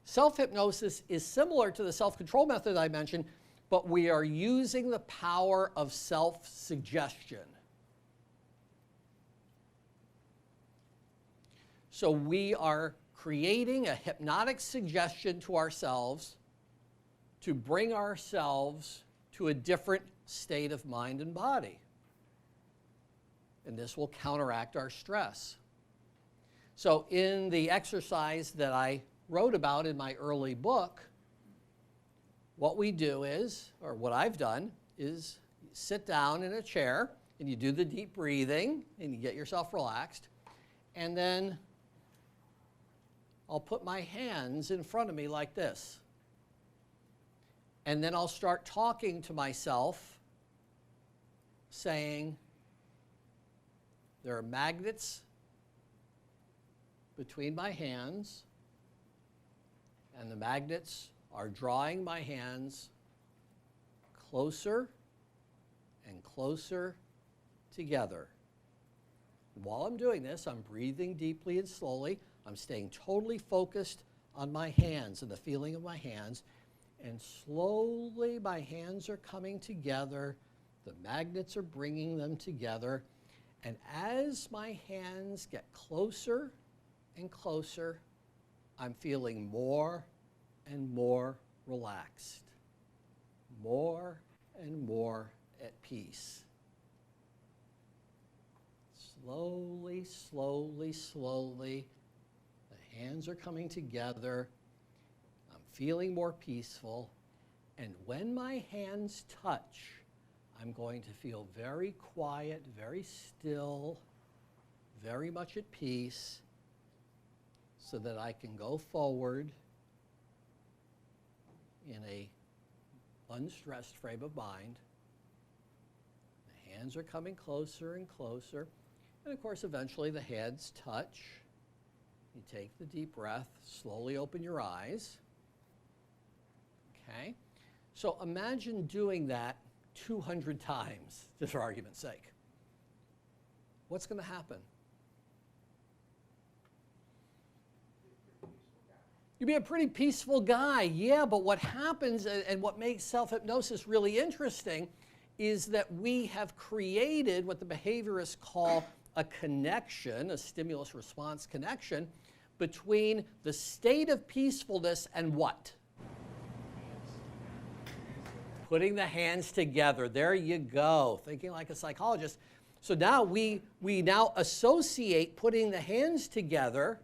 Self-hypnosis is similar to the self-control method I mentioned, but we are using the power of self-suggestion. So we are creating a hypnotic suggestion to ourselves to bring ourselves to a different state of mind and body. And this will counteract our stress. So in the exercise that I wrote about in my early book, what we do is, or what I've done, is sit down in a chair and you do the deep breathing and you get yourself relaxed. And then I'll put my hands in front of me like this. And then I'll start talking to myself, saying, there are magnets between my hands, and the magnets are drawing my hands closer and closer together. And while I'm doing this, I'm breathing deeply and slowly. I'm staying totally focused on my hands and the feeling of my hands. And slowly my hands are coming together. The magnets are bringing them together. And as my hands get closer and closer, I'm feeling more and more relaxed, more and more at peace. Slowly, slowly, slowly, the hands are coming together. I'm feeling more peaceful. And when my hands touch, I'm going to feel very quiet, very still, very much at peace, so that I can go forward in a unstressed frame of mind. The hands are coming closer and closer. And of course, eventually the heads touch. You take the deep breath, slowly open your eyes. Okay? So imagine doing that 200 times, just for argument's sake. What's going to happen? You'd be a pretty peaceful guy. Yeah, but what happens and what makes self-hypnosis really interesting is that we have created what the behaviorists call a connection, a stimulus-response connection, between the state of peacefulness and what? Putting the hands together. There you go. Thinking like a psychologist. So now we now associate putting the hands together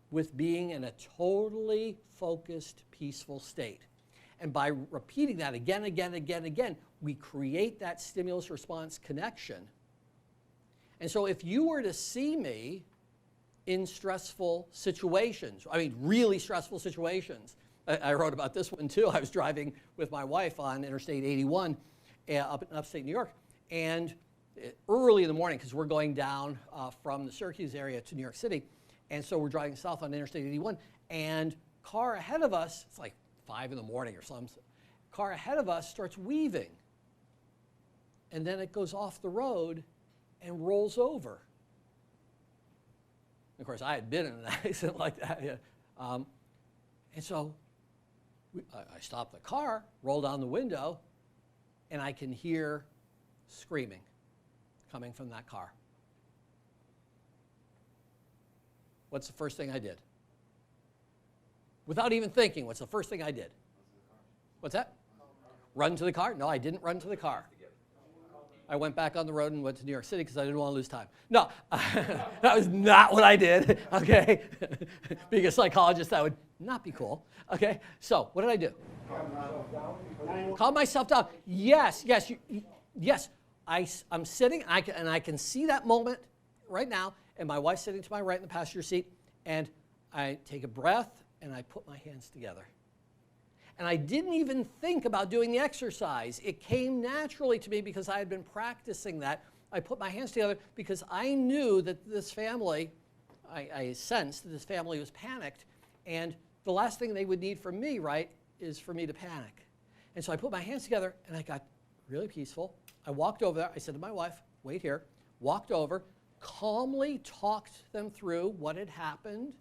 with being in a totally focused, peaceful state. And by repeating that again, we create that stimulus-response connection. And so if you were to see me in stressful situations, I mean really stressful situations, I wrote about this one too. I was driving with my wife on Interstate 81 up in upstate New York, and early in the morning, because we're going down from the Syracuse area to New York City, and so we're driving south on Interstate 81, and car ahead of us, it's like 5 in the morning or something, car ahead of us starts weaving, and then it goes off the road and rolls over. Of course, I had been in an accident like that. Yeah. And so I stopped the car, roll down the window, and I can hear screaming coming from that car. What's the first thing I did? Without even thinking, what's the first thing I did? What's that? Run to the car? No, I didn't run to the car. I went back on the road and went to New York City because I didn't want to lose time. No, that was not what I did, okay? Being a psychologist, that would not be cool, okay? So what did I do? Calm myself down. Yes. I'm sitting, and I can see that moment right now, and my wife's sitting to my right in the passenger seat, and I take a breath, and I put my hands together. And I didn't even think about doing the exercise. It came naturally to me because I had been practicing that. I put my hands together because I knew that this family, I sensed that this family was panicked, and the last thing they would need from me, right, is for me to panic. And so I put my hands together, and I got really peaceful. I walked over there. I said to my wife, wait here. Walked over, calmly talked them through what had happened,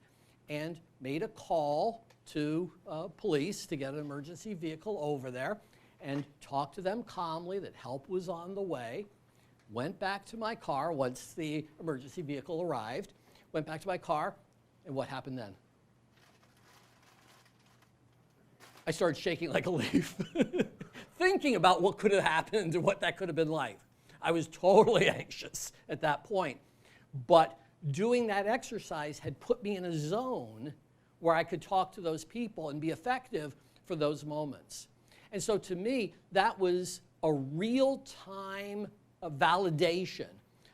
and made a call to police to get an emergency vehicle over there, and talked to them calmly that help was on the way. Went back to my car once the emergency vehicle arrived. Went back to my car, and what happened then? I started shaking like a leaf, thinking about what could have happened and what that could have been like. I was totally anxious at that point. But doing that exercise had put me in a zone where I could talk to those people and be effective for those moments. And so to me, that was a real-time validation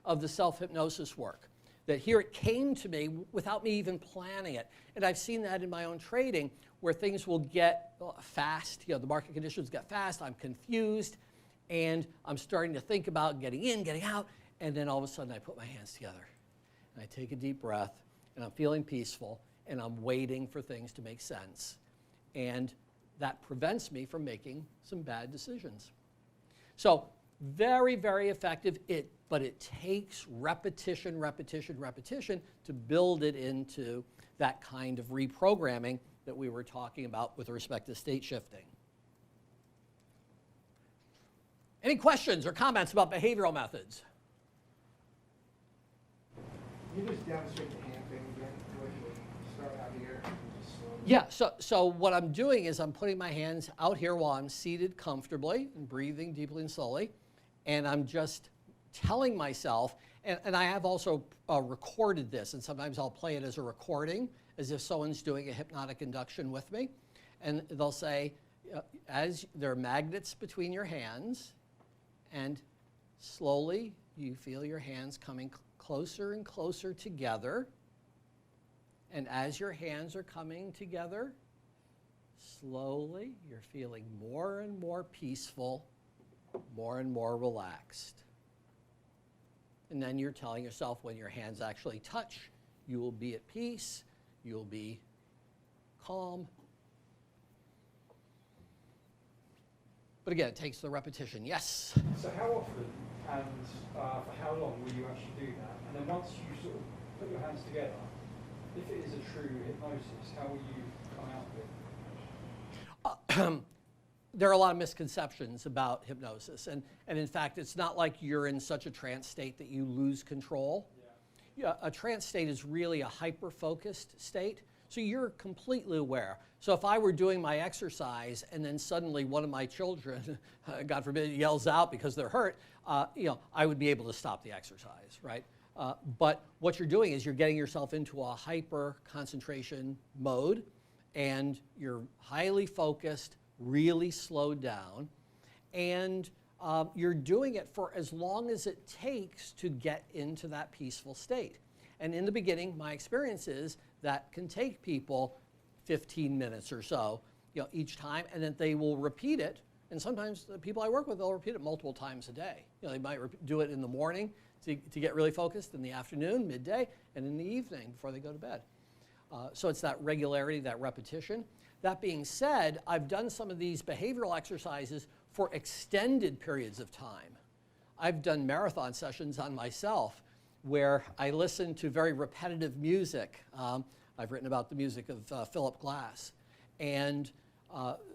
of the self-hypnosis work. That here it came to me without me even planning it. And I've seen that in my own trading where things will get fast. You know, the market conditions get fast, I'm confused, and I'm starting to think about getting in, getting out, and then all of a sudden I put my hands together. And I take a deep breath, and I'm feeling peaceful, and I'm waiting for things to make sense. And that prevents me from making some bad decisions. So very, very effective, but it takes repetition to build it into that kind of reprogramming that we were talking about with respect to state shifting. Any questions or comments about behavioral methods? Can you just demonstrate the hand thing again? We'll start out here and just slowly. Yeah, so what I'm doing is I'm putting my hands out here while I'm seated comfortably and breathing deeply and slowly, and I'm just telling myself, and I have also recorded this, and sometimes I'll play it as a recording, as if someone's doing a hypnotic induction with me, and they'll say, as there are magnets between your hands, and slowly you feel your hands coming closer and closer together, and as your hands are coming together, slowly you're feeling more and more peaceful, more and more relaxed. And then you're telling yourself when your hands actually touch, you will be at peace, you'll be calm. But again, it takes the repetition. Yes? So how often and for how long will you actually do that? And then once you sort of put your hands together, If it is a true hypnosis, how will you come out with it? There are a lot of misconceptions about hypnosis. And in fact, it's not like you're in such a trance state that you lose control. Yeah, a trance state is really a hyper-focused state. So you're completely aware. So if I were doing my exercise and then suddenly one of my children, God forbid, yells out because they're hurt, I would be able to stop the exercise, right? But what you're doing is you're getting yourself into a hyper-concentration mode, and you're highly focused, really slowed down, and you're doing it for as long as it takes to get into that peaceful state. And in the beginning, my experience is that can take people 15 minutes or so, each time, and then they will repeat it. And sometimes the people I work with, they'll repeat it multiple times a day. They might do it in the morning to get really focused, in the afternoon, midday, and in the evening before they go to bed. So it's that regularity, that repetition. That being said, I've done some of these behavioral exercises for extended periods of time. I've done marathon sessions on myself where I listen to very repetitive music. I've written about the music of Philip Glass. And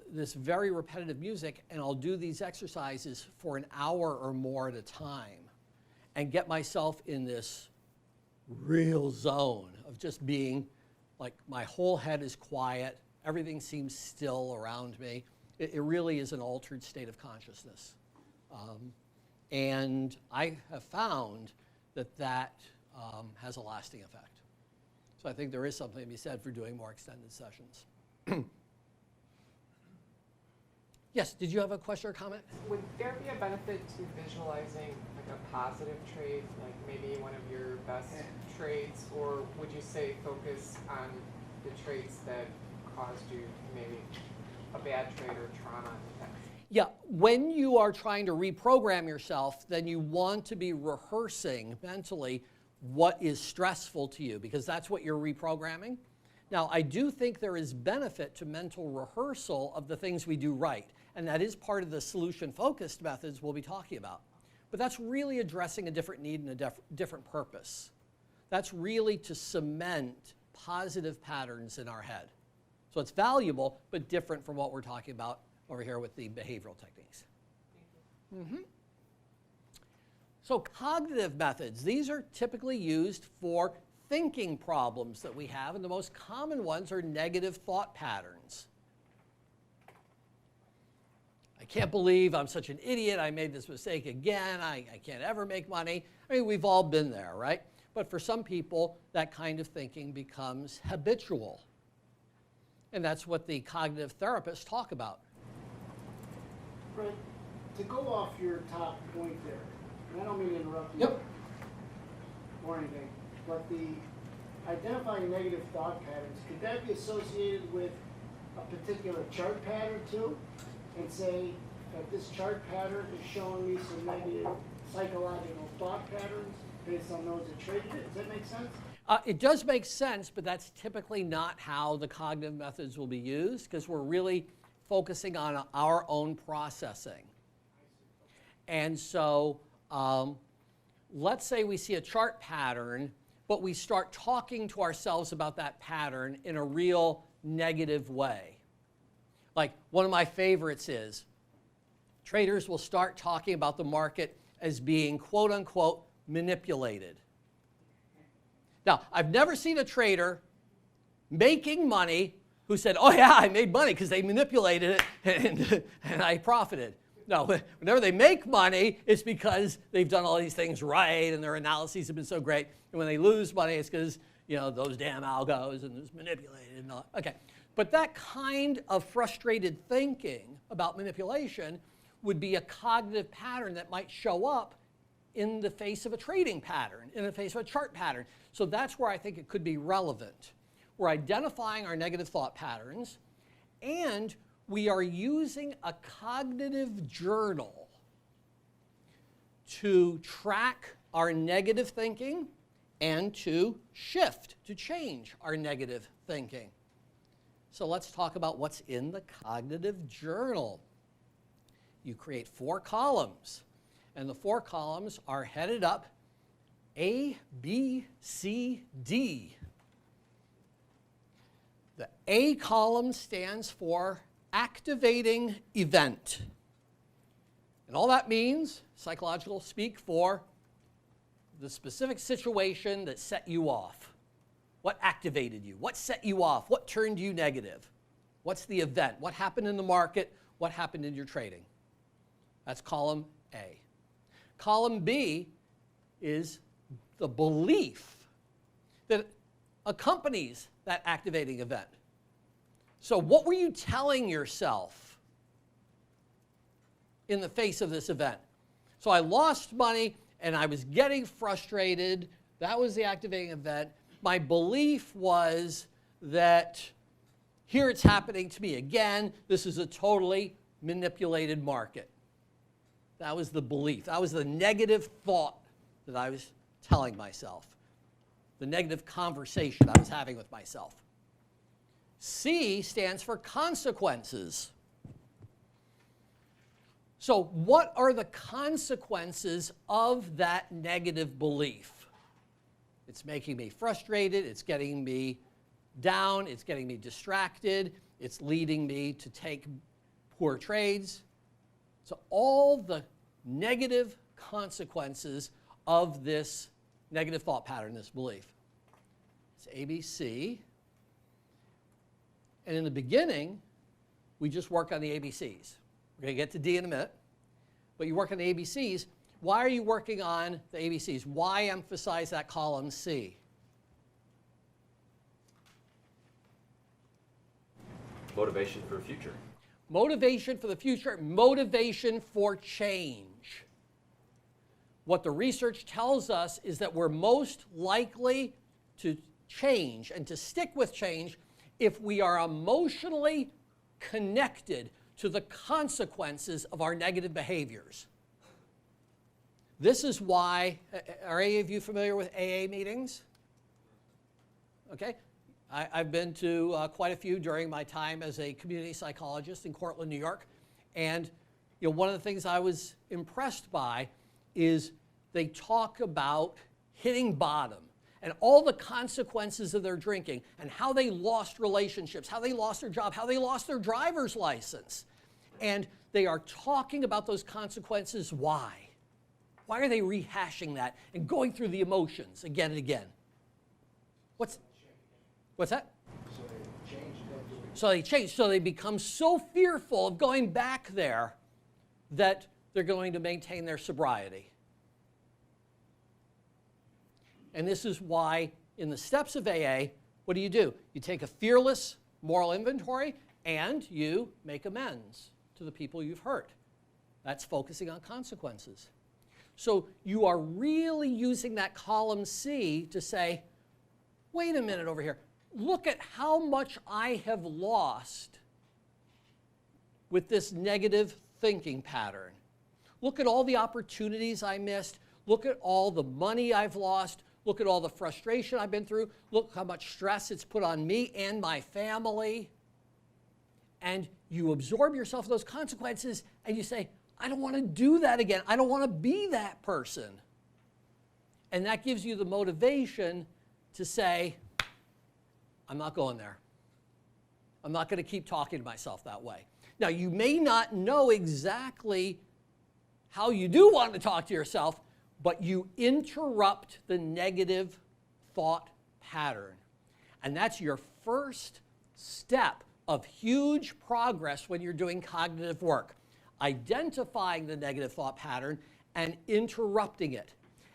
this very repetitive music, and I'll do these exercises for an hour or more at a time and get myself in this real zone of just being like my whole head is quiet, everything seems still around me. It really is an altered state of consciousness. And I have found that has a lasting effect. So I think there is something to be said for doing more extended sessions. Yes, did you have a question or comment? Would there be a benefit to visualizing like a positive trait, like maybe one of your best traits, or would you say focus on the traits that caused you maybe a bad trait or trauma? Yeah, when you are trying to reprogram yourself, then you want to be rehearsing mentally what is stressful to you, because that's what you're reprogramming. Now, I do think there is benefit to mental rehearsal of the things we do right, and that is part of the solution-focused methods we'll be talking about. But that's really addressing a different need and a different purpose. That's really to cement positive patterns in our head. So it's valuable, but different from what we're talking about over here with the behavioral techniques. So cognitive methods, these are typically used for thinking problems that we have, and the most common ones are negative thought patterns. I can't believe I'm such an idiot, I made this mistake again, I can't ever make money. I mean, we've all been there, right? But for some people, that kind of thinking becomes habitual. And that's what the cognitive therapists talk about. Right. To go off your top point there, and I don't mean to interrupt you or anything, but the identifying negative thought patterns, could that be associated with a particular chart pattern too? And say that this chart pattern is showing me some negative psychological thought patterns based on those attributed? Does that make sense? It does make sense, but that's typically not how the cognitive methods will be used, because we're really focusing on our own processing. And so let's say we see a chart pattern, but we start talking to ourselves about that pattern in a real negative way. Like one of my favorites is traders will start talking about the market as being quote unquote manipulated. Now, I've never seen a trader making money who said, oh yeah, I made money because they manipulated it and I profited. No, whenever they make money, it's because they've done all these things right and their analyses have been so great. And when they lose money, it's because, those damn algos and it's manipulated and all. Okay, but that kind of frustrated thinking about manipulation would be a cognitive pattern that might show up in the face of a trading pattern, in the face of a chart pattern. So that's where I think it could be relevant. We're identifying our negative thought patterns, and we are using a cognitive journal to track our negative thinking and to shift, to change our negative thinking. So let's talk about what's in the cognitive journal. You create 4 columns, and the 4 columns are headed up A, B, C, D. A column stands for activating event. And all that means, psychological speak, for the specific situation that set you off. What activated you? What set you off? What turned you negative? What's the event? What happened in the market? What happened in your trading? That's column A. Column B is the belief that accompanies that activating event. So what were you telling yourself in the face of this event? So I lost money and I was getting frustrated. That was the activating event. My belief was that here it's happening to me again. This is a totally manipulated market. That was the belief. That was the negative thought that I was telling myself, the negative conversation I was having with myself. C stands for consequences. So what are the consequences of that negative belief? It's making me frustrated, it's getting me down, it's getting me distracted, it's leading me to take poor trades. So all the negative consequences of this negative thought pattern, this belief. It's ABC. And in the beginning, we just work on the ABCs. We're going to get to D in a minute. But you work on the ABCs. Why are you working on the ABCs? Why emphasize that column C? Motivation for the future. Motivation for the future, motivation for change. What the research tells us is that we're most likely to change and to stick with change if we are emotionally connected to the consequences of our negative behaviors. This is why, are any of you familiar with AA meetings? Okay. I've been to quite a few during my time as a community psychologist in Cortland, New York. And one of the things I was impressed by is they talk about hitting bottom and all the consequences of their drinking and how they lost relationships, how they lost their job, how they lost their driver's license. And they are talking about those consequences. Why? Why are they rehashing that and going through the emotions again and again? What's that? So they change. So they become so fearful of going back there that they're going to maintain their sobriety. And this is why in the steps of AA, what do? You take a fearless moral inventory and you make amends to the people you've hurt. That's focusing on consequences. So you are really using that column C to say, wait a minute over here. Look at how much I have lost with this negative thinking pattern. Look at all the opportunities I missed. Look at all the money I've lost. Look at all the frustration I've been through. Look how much stress it's put on me and my family. And you absorb yourself those consequences and you say, I don't want to do that again. I don't want to be that person. And that gives you the motivation to say, I'm not going there. I'm not going to keep talking to myself that way. Now, you may not know exactly how you do want to talk to yourself, but you interrupt the negative thought pattern. And that's your first step of huge progress when you're doing cognitive work. Identifying the negative thought pattern and interrupting it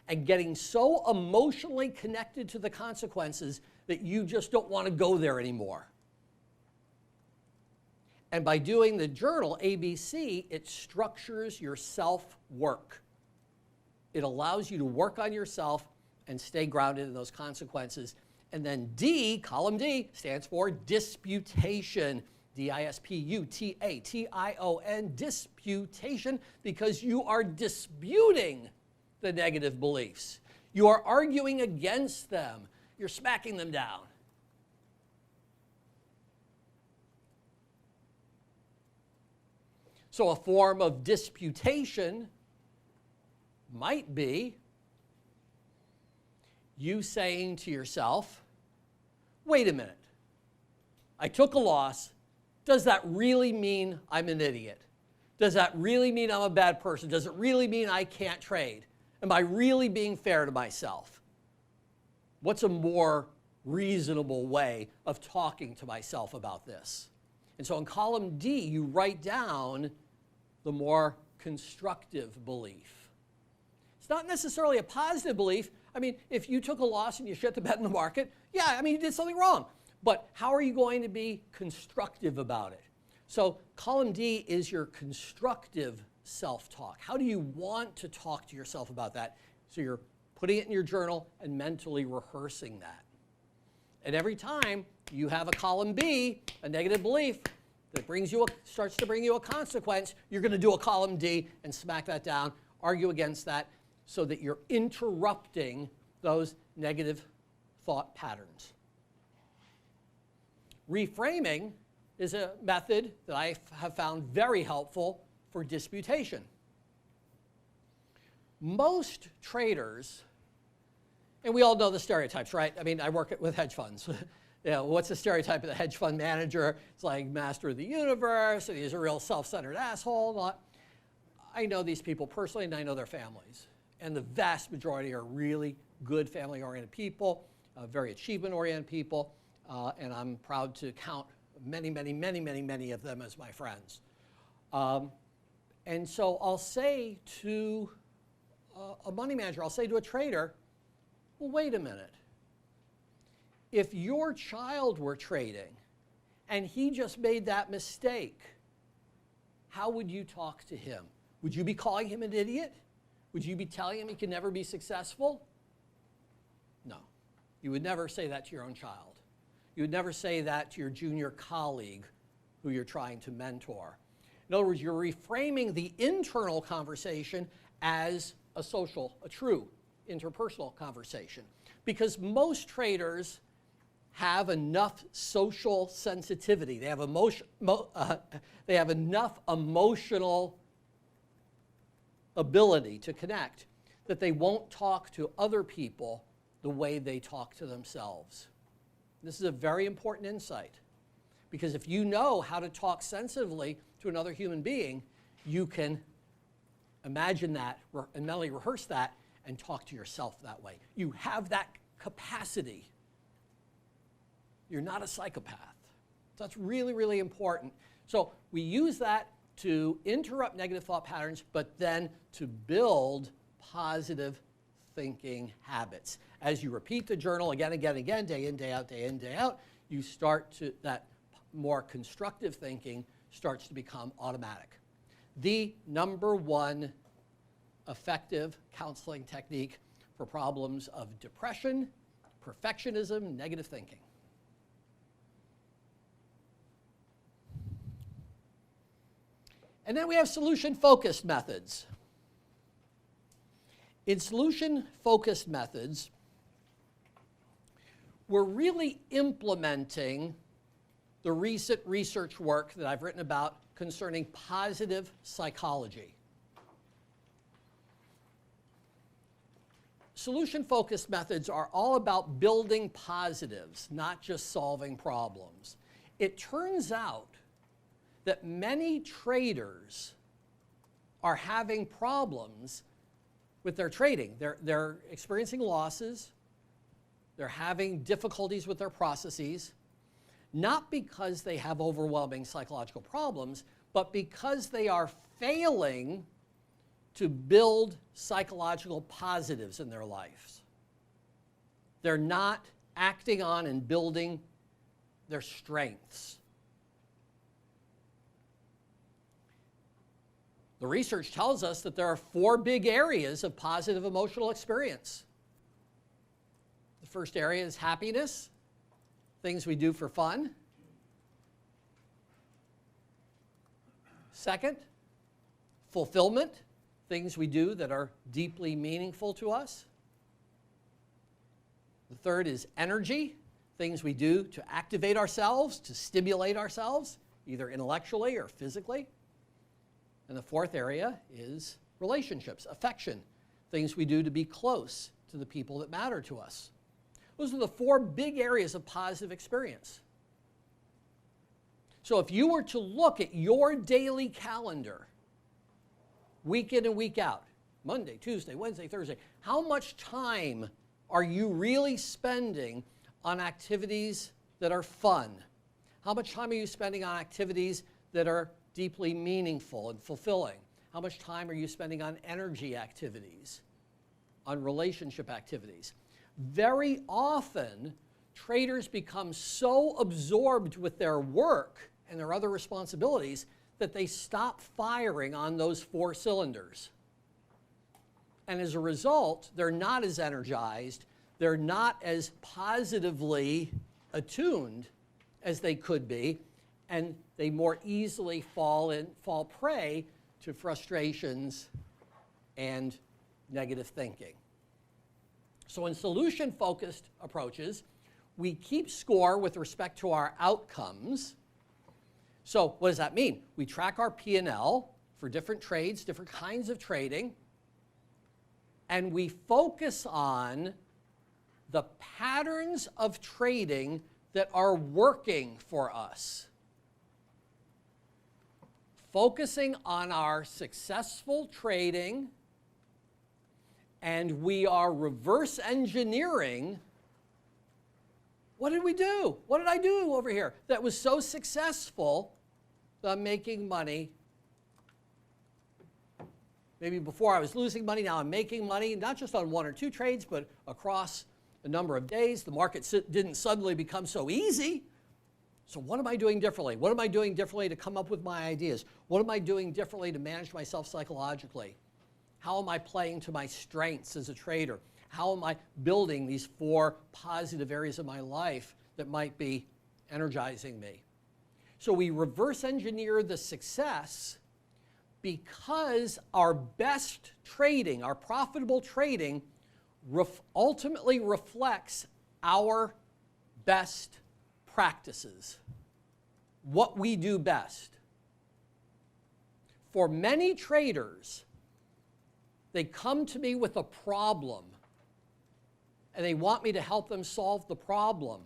and getting so emotionally connected to the consequences that you just don't want to go there anymore. And by doing the journal, ABC, it structures your self-work. It allows you to work on yourself and stay grounded in those consequences. And then D, column D, stands for disputation. D-I-S-P-U-T-A-T-I-O-N, disputation, because you are disputing the negative beliefs. You are arguing against them. You're smacking them down. So a form of disputation might be you saying to yourself, wait a minute, I took a loss. Does that really mean I'm an idiot? Does that really mean I'm a bad person? Does it really mean I can't trade? Am I really being fair to myself? What's a more reasonable way of talking to myself about this? And so in column D, you write down the more constructive belief. It's not necessarily a positive belief. I mean, if you took a loss and you shit the bed in the market, yeah, I mean, you did something wrong. But how are you going to be constructive about it? So column D is your constructive self-talk. How do you want to talk to yourself about that? So you're putting it in your journal and mentally rehearsing that. And every time you have a column B, a negative belief, that starts to bring you a consequence, you're going to do a column D and smack that down, argue against that, so that you're interrupting those negative thought patterns. Reframing is a method that I have found very helpful for disputation. Most traders, and we all know the stereotypes, right? I mean, I work with hedge funds. What's the stereotype of the hedge fund manager? It's like master of the universe, and he's a real self-centered asshole. I know these people personally, and I know their families. And the vast majority are really good family-oriented people, very achievement-oriented people, and I'm proud to count many, many, many, many, many of them as my friends. And so I'll say to a money manager, I'll say to a trader, well, wait a minute. If your child were trading and he just made that mistake, how would you talk to him? Would you be calling him an idiot? Would you be telling him he can never be successful? No. You would never say that to your own child. You would never say that to your junior colleague who you're trying to mentor. In other words, you're reframing the internal conversation as a true interpersonal conversation. Because most traders have enough social sensitivity. They have enough emotional ability to connect that they won't talk to other people the way they talk to themselves. This is a very important insight, because if you know how to talk sensitively to another human being, you can imagine that and mentally rehearse that and talk to yourself that way. You have that capacity. You're not a psychopath. So that's really, really important. So we use that to interrupt negative thought patterns, but then to build positive thinking habits. As you repeat the journal again, again, again, day in, day out, day in, day out, you start to, that more constructive thinking starts to become automatic. The number one effective counseling technique for problems of depression, perfectionism, negative thinking. And then we have solution-focused methods. In solution-focused methods, we're really implementing the recent research work that I've written about concerning positive psychology. Solution-focused methods are all about building positives, not just solving problems. It turns out that many traders are having problems with their trading. They're experiencing losses. They're having difficulties with their processes, not because they have overwhelming psychological problems, but because they are failing to build psychological positives in their lives. They're not acting on and building their strengths. The research tells us that there are 4 big areas of positive emotional experience. The first area is happiness, things we do for fun. Second, fulfillment, things we do that are deeply meaningful to us. The third is energy, things we do to activate ourselves, to stimulate ourselves, either intellectually or physically. And the fourth area is relationships, affection, things we do to be close to the people that matter to us. Those are the 4 big areas of positive experience. So if you were to look at your daily calendar, week in and week out, Monday, Tuesday, Wednesday, Thursday, how much time are you really spending on activities that are fun? How much time are you spending on activities that are deeply meaningful and fulfilling? How much time are you spending on energy activities, on relationship activities? Very often, traders become so absorbed with their work and their other responsibilities that they stop firing on those 4 cylinders. And as a result, they're not as energized, they're not as positively attuned as they could be, and they more easily fall prey to frustrations and negative thinking. So in solution-focused approaches, we keep score with respect to our outcomes. So what does that mean? We track our P&L for different trades, different kinds of trading, and we focus on the patterns of trading that are working for us. Focusing on our successful trading, and we are reverse engineering. What did we do? What did I do over here that was so successful that I'm making money? Maybe before I was losing money, now I'm making money, not just on 1 or 2 trades, but across a number of days. The market didn't suddenly become so easy. So what am I doing differently? What am I doing differently to come up with my ideas? What am I doing differently to manage myself psychologically? How am I playing to my strengths as a trader? How am I building these 4 positive areas of my life that might be energizing me? So we reverse engineer the success because our best trading, our profitable trading, ultimately reflects our best practices, what we do best. For many traders, they come to me with a problem and they want me to help them solve the problem.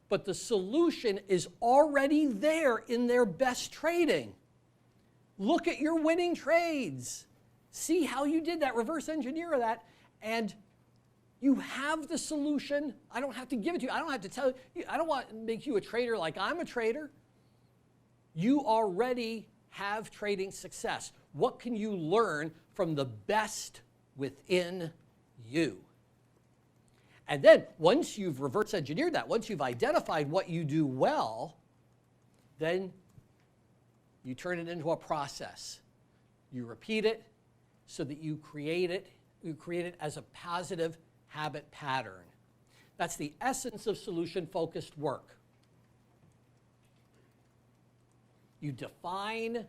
But the solution is already there in their best trading. Look at your winning trades. See how you did that, reverse engineer that, and you have the solution. I don't have to give it to you. I don't have to tell you. I don't want to make you a trader like I'm a trader. You already have trading success. What can you learn from the best within you? And then once you've reverse engineered that, once you've identified what you do well, then you turn it into a process. You repeat it so that you create it as a positive habit pattern. That's the essence of solution-focused work. You define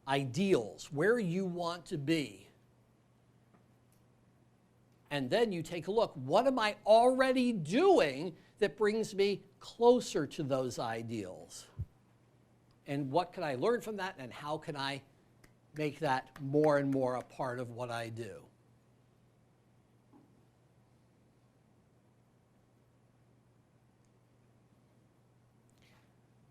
ideals, where you want to be. And then you take a look, what am I already doing that brings me closer to those ideals? And what can I learn from that, and how can I make that more and more a part of what I do?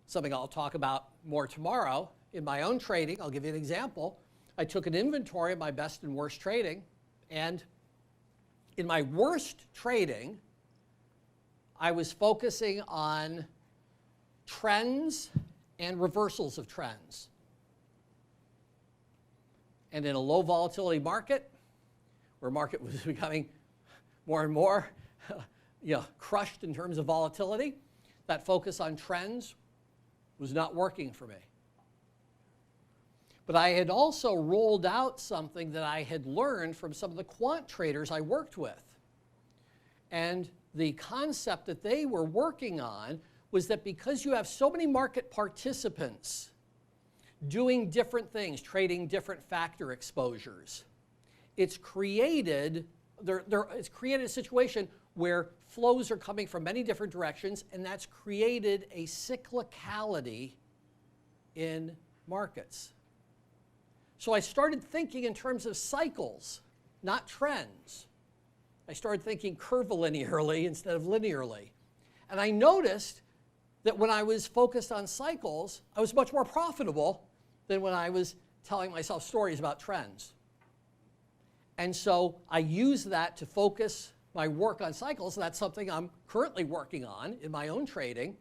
Something I'll talk about more tomorrow. In my own trading, I'll give you an example. I took an inventory of my best and worst trading, and in my worst trading, I was focusing on trends and reversals of trends. And in a low volatility market, where market was becoming more and more crushed in terms of volatility, that focus on trends was not working for me. But I had also rolled out something that I had learned from some of the quant traders I worked with. And the concept that they were working on was that because you have so many market participants doing different things, trading different factor exposures, it's created a situation where flows are coming from many different directions, and that's created a cyclicality in markets. So I started thinking in terms of cycles, not trends. I started thinking curvilinearly instead of linearly. And I noticed that when I was focused on cycles, I was much more profitable than when I was telling myself stories about trends. And so I use that to focus my work on cycles, and that's something I'm currently working on in my own trading,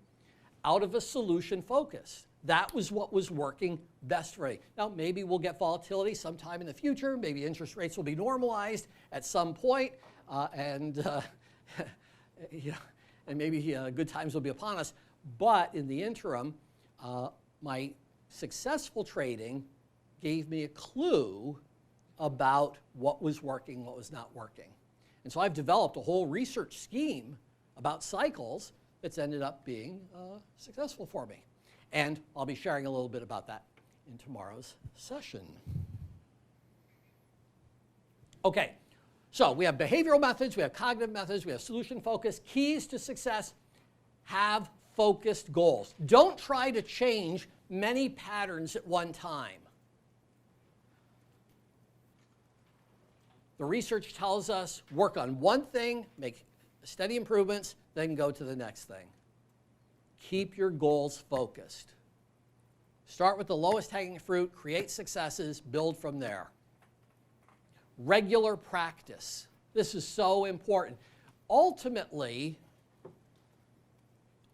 out of a solution focus. That was what was working best for me. Now, maybe we'll get volatility sometime in the future. Maybe interest rates will be normalized at some point, and maybe good times will be upon us. But in the interim, my successful trading gave me a clue about what was working, what was not working. And so I've developed a whole research scheme about cycles that's ended up being successful for me. And I'll be sharing a little bit about that in tomorrow's session. Okay, so we have behavioral methods, we have cognitive methods, we have solution focus. Keys to success: have focused goals. Don't try to change many patterns at one time. The research tells us work on one thing, make steady improvements, then go to the next thing. Keep your goals focused. Start with the lowest hanging fruit, create successes, build from there. Regular practice. This is so important. Ultimately,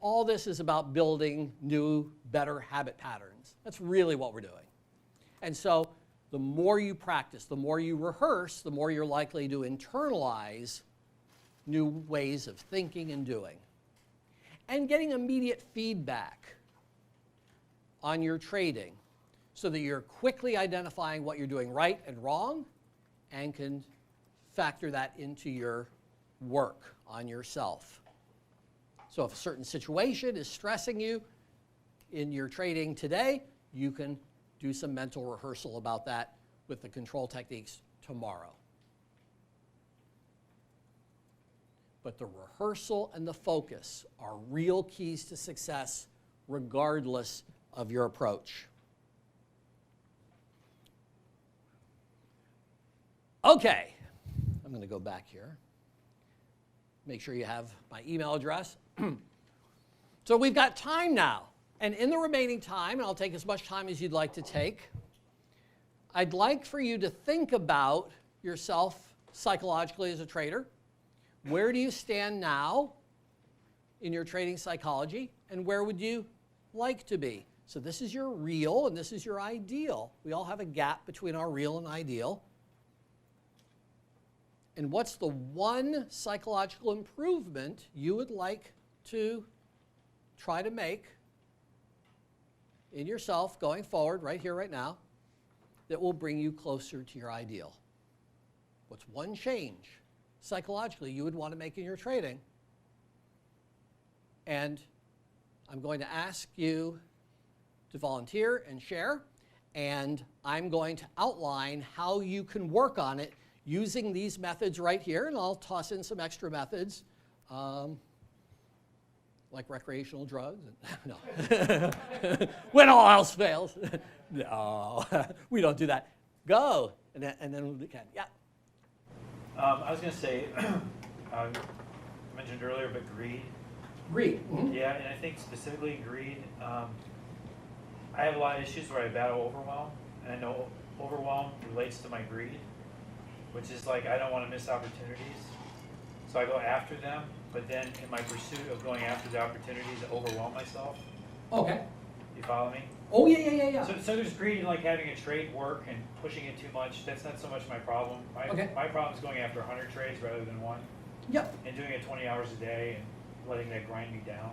all this is about building new, better habit patterns. That's really what we're doing. And so the more you practice, the more you rehearse, the more you're likely to internalize new ways of thinking and doing. And getting immediate feedback on your trading so that you're quickly identifying what you're doing right and wrong and can factor that into your work on yourself. So if a certain situation is stressing you in your trading today, you can do some mental rehearsal about that with the control techniques tomorrow. But the rehearsal and the focus are real keys to success regardless of your approach. Okay, I'm going to go back here. Make sure you have my email address. So we've got time now. And in the remaining time, and I'll take as much time as you'd like to take, I'd like for you to think about yourself psychologically as a trader. Where do you stand now in your trading psychology, and where would you like to be? So this is your real, and this is your ideal. We all have a gap between our real and ideal. And what's the one psychological improvement you would like to try to make in yourself going forward, right here, right now, that will bring you closer to your ideal? What's one change psychologically you would want to make in your trading? And I'm going to ask you to volunteer and share, and I'm going to outline how you can work on it using these methods right here, and I'll toss in some extra methods, like recreational drugs. No. When all else fails. No, we don't do that. Go, and then we can. Yeah. I was going to say, I mentioned earlier, but greed. Greed. Mm-hmm. Yeah, and I think specifically greed. I have a lot of issues where I battle overwhelm, and I know overwhelm relates to my greed, which is like I don't want to miss opportunities, so I go after them. But then in my pursuit of going after the opportunities, I overwhelm myself. Okay. You follow me? Oh, yeah. So there's greed in like having a trade work and pushing it too much. That's not so much my problem. My problem is going after 100 trades rather than one. Yep. And doing it 20 hours a day and letting that grind me down.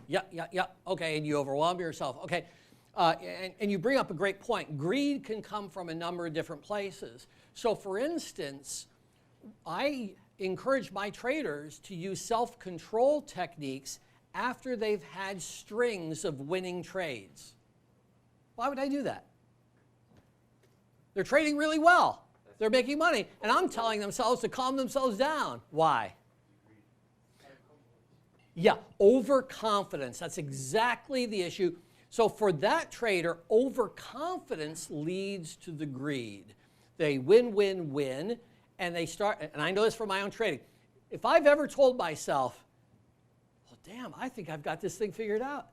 Yeah. Okay, and you overwhelm yourself. Okay, and you bring up a great point. Greed can come from a number of different places. So for instance, I encourage my traders to use self-control techniques after they've had strings of winning trades. Why would I do that? They're trading really well. They're making money, and I'm telling themselves to calm themselves down. Why? Yeah, overconfidence. That's exactly the issue. So for that trader, overconfidence leads to the greed. They win, and they start, and I know this from my own trading. If I've ever told myself, well, damn, I think I've got this thing figured out,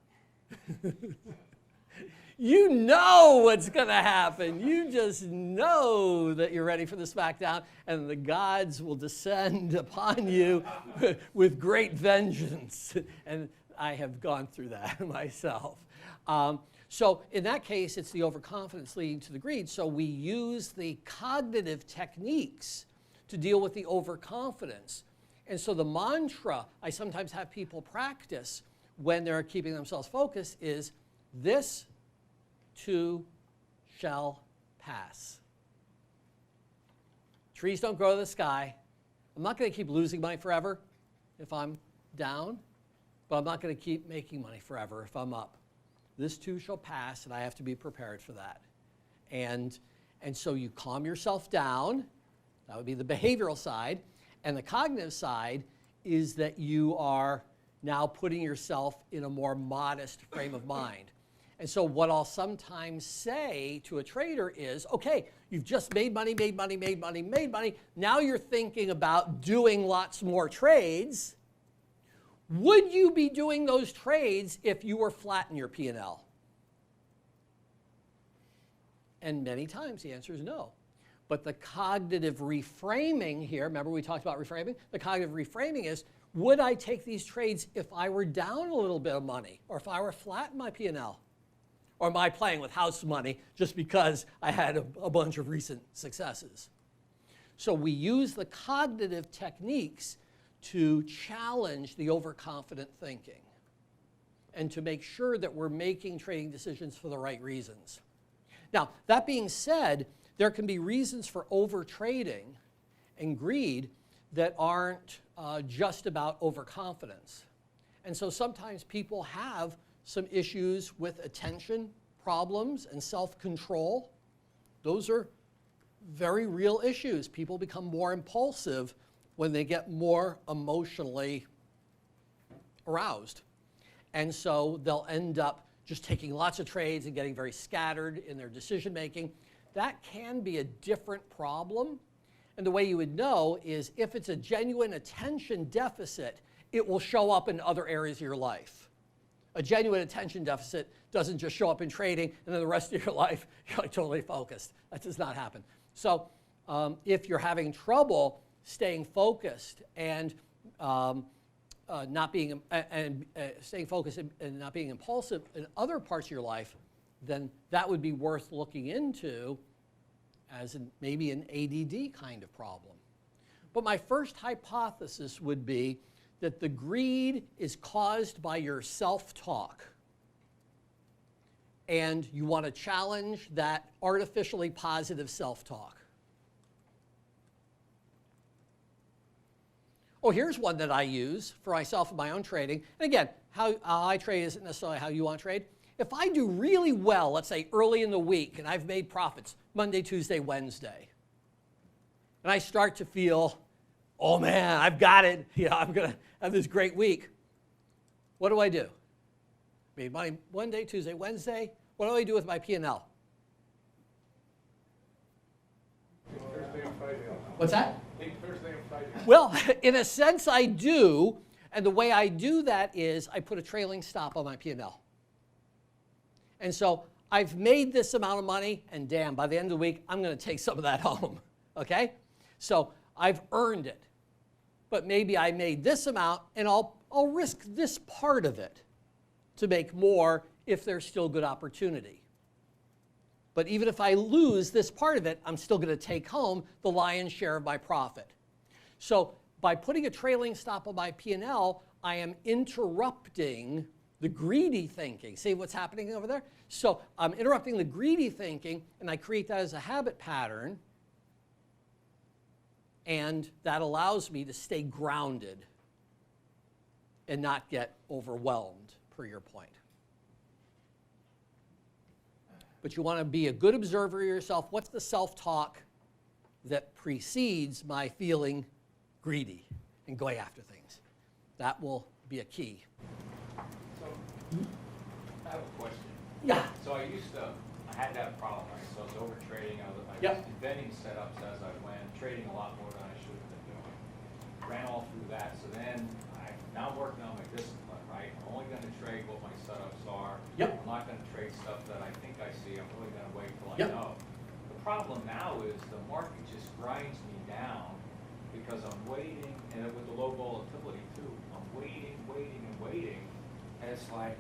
You know what's going to happen. You just know that you're ready for the smackdown, and the gods will descend upon you with great vengeance. And I have gone through that myself. So in that case, it's the overconfidence leading to the greed. So we use the cognitive techniques to deal with the overconfidence. And so the mantra I sometimes have people practice when they're keeping themselves focused is, this too shall pass. Trees don't grow to the sky. I'm not going to keep losing money forever if I'm down, but I'm not going to keep making money forever if I'm up. This too shall pass, and I have to be prepared for that. And so you calm yourself down. That would be the behavioral side. And the cognitive side is that you are now putting yourself in a more modest frame of mind. And so what I'll sometimes say to a trader is, okay, you've just made money. Now you're thinking about doing lots more trades. Would you be doing those trades if you were flat in your P&L? And many times the answer is no. But the cognitive reframing here, remember we talked about reframing? The cognitive reframing is, would I take these trades if I were down a little bit of money, or if I were flat in my P&L? Or am I playing with house money just because I had a bunch of recent successes? So we use the cognitive techniques to challenge the overconfident thinking and to make sure that we're making trading decisions for the right reasons. Now, that being said, there can be reasons for overtrading and greed that aren't just about overconfidence. And so sometimes people have some issues with attention problems and self-control. Those are very real issues. People become more impulsive when they get more emotionally aroused. And so they'll end up just taking lots of trades and getting very scattered in their decision making. That can be a different problem. And the way you would know is if it's a genuine attention deficit, it will show up in other areas of your life. A genuine attention deficit doesn't just show up in trading and then the rest of your life you're like totally focused. That does not happen. So if you're having trouble staying focused and staying focused and not being impulsive in other parts of your life, then that would be worth looking into as maybe an ADD kind of problem. But my first hypothesis would be that the greed is caused by your self-talk. And you want to challenge that artificially positive self-talk. Oh, here's one that I use for myself in my own trading. And again, how I trade isn't necessarily how you want to trade. If I do really well, let's say early in the week, and I've made profits Monday, Tuesday, Wednesday, and I start to feel, oh man, I've got it. I'm going to have this great week. What do? Made money Monday, Tuesday, Wednesday. What do I do with my P&L? Thursday and Friday. What's that? Take Thursday and Friday. Well, in a sense I do, and the way I do that is I put a trailing stop on my P&L. And so I've made this amount of money, and damn, by the end of the week, I'm going to take some of that home, okay? So I've earned it. But maybe I made this amount, and I'll risk this part of it to make more if there's still good opportunity. But even if I lose this part of it, I'm still going to take home the lion's share of my profit. So by putting a trailing stop on my P&L, I am interrupting the greedy thinking. See what's happening over there? So I'm interrupting the greedy thinking, and I create that as a habit pattern, and that allows me to stay grounded and not get overwhelmed, per your point. But you want to be a good observer of yourself. What's the self-talk that precedes my feeling greedy and going after things? That will be a key. So, I have a question. Yeah. So I had that problem, right? So I was over trading, I was Yep. inventing setups as I went, trading a lot more than I should have been doing. Ran all through that, so then I'm now working on my discipline, right? right? I'm only gonna trade what my setups are. Yep. I'm not gonna trade stuff that I think I see, I'm really gonna wait till I Yep. know. The problem now is the market just grinds me down because I'm waiting, and with the low volatility too, I'm waiting, and it's like,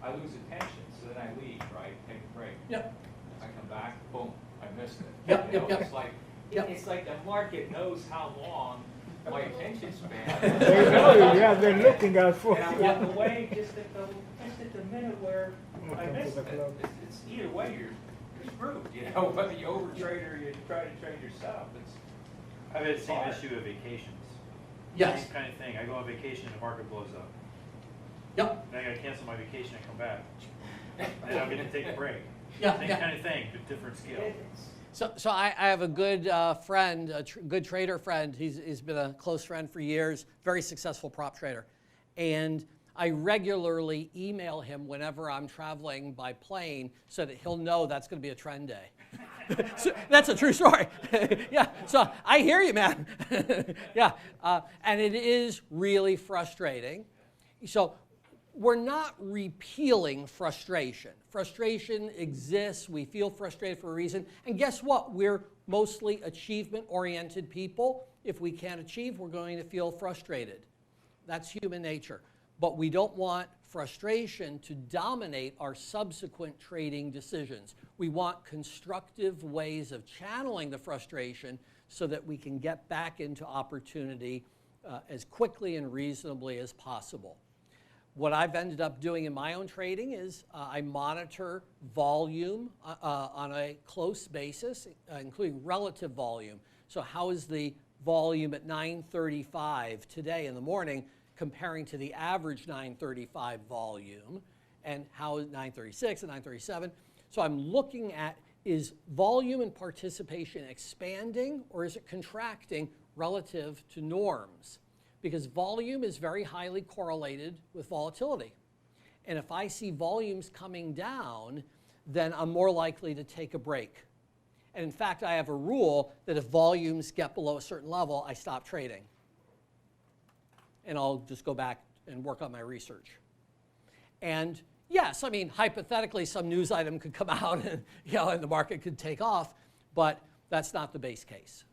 I lose attention, so then I leave, right, take a break. Yep. I come back, boom, I missed it. Yep, You yep, know, yep. It's like, Yep. it's like the market knows how long my attention span. They know you, yeah, they're looking out for And I you. walk away just at the minute where I Welcome to missed the it. club. It's either way, you're screwed, you know, whether you overtrade or you try to trade yourself, I've had the same hard. issue with vacations. Yes. Same kind of thing. I go on vacation, the market blows up. Yep. Then I gotta cancel my vacation and come back. And I'm gonna take a break. Yeah, Same yeah. kind of thing, but different scale. So I have a good friend, good trader friend. He's been a close friend for years, very successful prop trader. And I regularly email him whenever I'm traveling by plane so that he'll know that's going to be a trend day. So, that's a true story. Yeah, so I hear you, man. Yeah, and it is really frustrating. So we're not repealing frustration. Frustration exists. We feel frustrated for a reason. And guess what? We're mostly achievement-oriented people. If we can't achieve, we're going to feel frustrated. That's human nature. But we don't want frustration to dominate our subsequent trading decisions. We want constructive ways of channeling the frustration so that we can get back into opportunity as quickly and reasonably as possible. What I've ended up doing in my own trading is I monitor volume on a close basis, including relative volume. So how is the volume at 9:35 today in the morning comparing to the average 9:35 volume, and how is 9:36 and 9:37? So I'm looking at, is volume and participation expanding or is it contracting relative to norms? Because volume is very highly correlated with volatility. And if I see volumes coming down, then I'm more likely to take a break. And in fact, I have a rule that if volumes get below a certain level, I stop trading. And I'll just go back and work on my research. And yes, I mean, hypothetically, some news item could come out and, and the market could take off, but that's not the base case.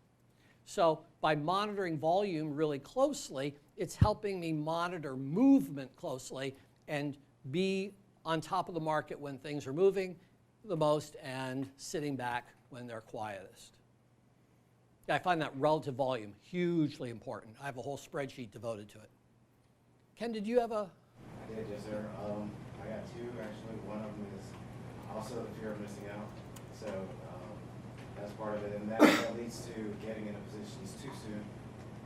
So by monitoring volume really closely, it's helping me monitor movement closely and be on top of the market when things are moving the most and sitting back when they're quietest. I find that relative volume hugely important. I have a whole spreadsheet devoted to it. Ken, did you have a? I did, yes, sir. I got two, actually. One of them is also the fear of missing out. So that's part of it. And that leads to getting into positions too soon,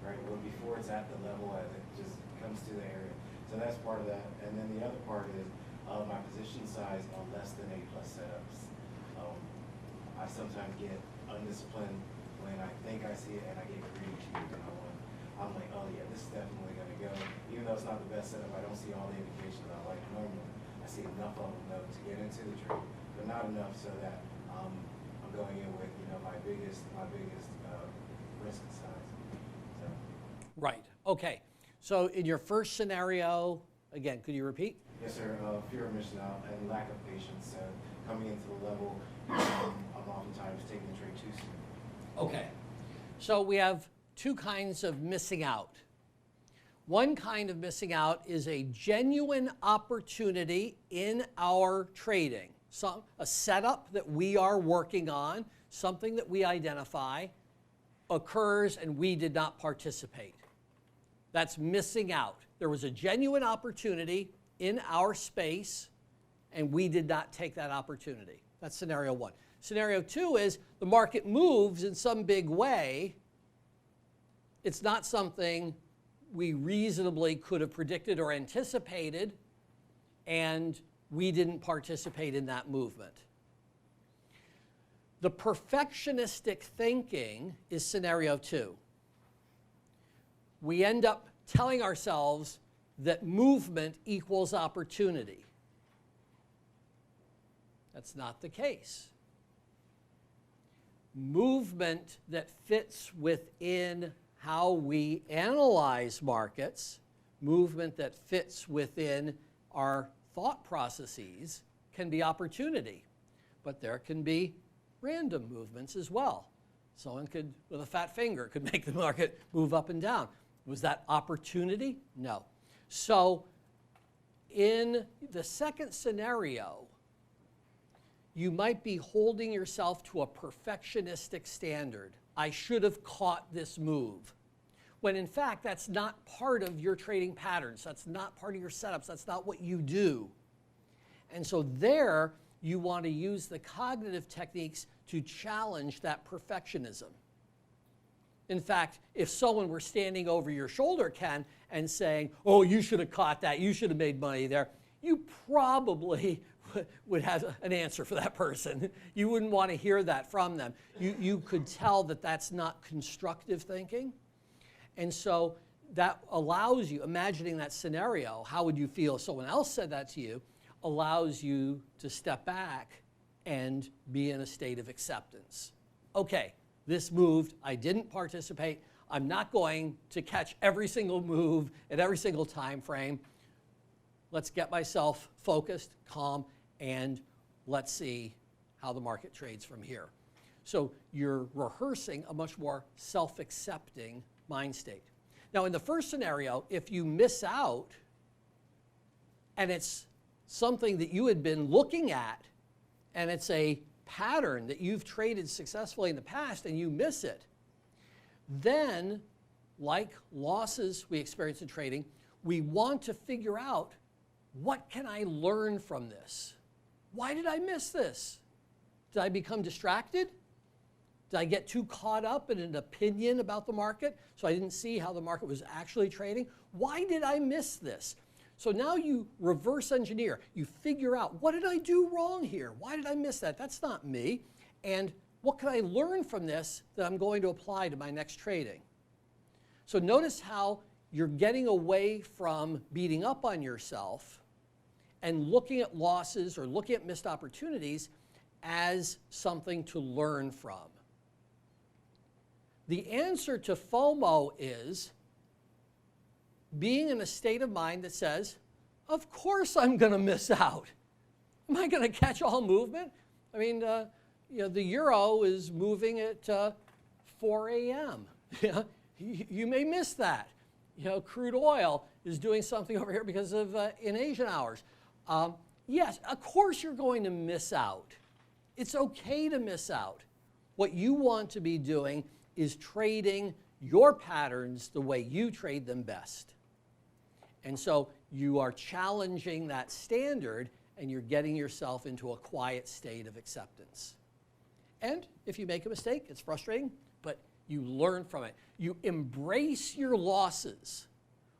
right? Well, before it's at the level as it just comes to the area. So that's part of that. And then the other part is my position size on less than A+ setups. I sometimes get undisciplined when I think I see it and I get greedy and I'm like, oh yeah, this is definitely gonna go. Even though it's not the best setup, I don't see all the indications I like normally. I see enough of them though to get into the trade, but not enough so that I'm going in with my biggest risk size. So. Right. Okay. So in your first scenario, again, could you repeat? Yes, sir. Fear of missing out and lack of patience. Coming into the level, I'm oftentimes taking the trade too soon. Okay. So we have two kinds of missing out. One kind of missing out is a genuine opportunity in our trading. A setup that we are working on, something that we identify, occurs and we did not participate. That's missing out. There was a genuine opportunity in our space and we did not take that opportunity. That's scenario one. Scenario two is the market moves in some big way. It's not something we reasonably could have predicted or anticipated, and we didn't participate in that movement. The perfectionistic thinking is scenario two. We end up telling ourselves that movement equals opportunity. That's not the case. Movement that fits within how we analyze markets movement that fits within our thought processes can be opportunity. But there can be random movements as well. Someone could, with a fat finger, could make the market move up and down. Was that opportunity? No. So in the second scenario, you might be holding yourself to a perfectionistic standard. I should have caught this move. When in fact, that's not part of your trading patterns. That's not part of your setups. That's not what you do. And so there, you want to use the cognitive techniques to challenge that perfectionism. In fact, if someone were standing over your shoulder, Ken, and saying, oh, you should have caught that, you should have made money there, you probably would have an answer for that person. You wouldn't want to hear that from them. You could tell that that's not constructive thinking. And so that allows you, imagining that scenario, how would you feel if someone else said that to you, allows you to step back and be in a state of acceptance. Okay, this moved, I didn't participate, I'm not going to catch every single move at every single time frame. Let's get myself focused, calm, and let's see how the market trades from here. So you're rehearsing a much more self-accepting mind state. Now in the first scenario, if you miss out and it's something that you had been looking at and it's a pattern that you've traded successfully in the past and you miss it, then, like losses we experience in trading, we want to figure out, what can I learn from this? Why did I miss this? Did I become distracted? Did I get too caught up in an opinion about the market so I didn't see how the market was actually trading? Why did I miss this? So now you reverse engineer. You figure out, what did I do wrong here? Why did I miss that? That's not me. And what can I learn from this that I'm going to apply to my next trading? So notice how you're getting away from beating up on yourself and looking at losses or looking at missed opportunities as something to learn from. The answer to FOMO is being in a state of mind that says, of course I'm going to miss out. Am I going to catch all movement? I mean, the euro is moving at 4 a.m. You may miss that. Crude oil is doing something over here because of in Asian hours. Yes, of course you're going to miss out. It's okay to miss out. What you want to be doing is trading your patterns the way you trade them best. And so you are challenging that standard and you're getting yourself into a quiet state of acceptance. And if you make a mistake, it's frustrating, but you learn from it. You embrace your losses.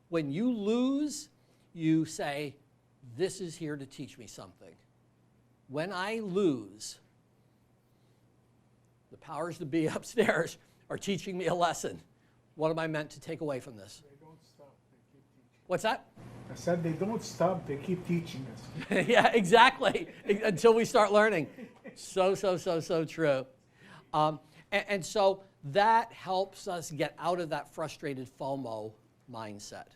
When you lose, you say, this is here to teach me something. When I lose, the powers that be upstairs are teaching me a lesson. What am I meant to take away from this? They don't stop, they keep teaching. What's that? I said they don't stop, they keep teaching us. Yeah, exactly, until we start learning. So true. And so that helps us get out of that frustrated FOMO mindset.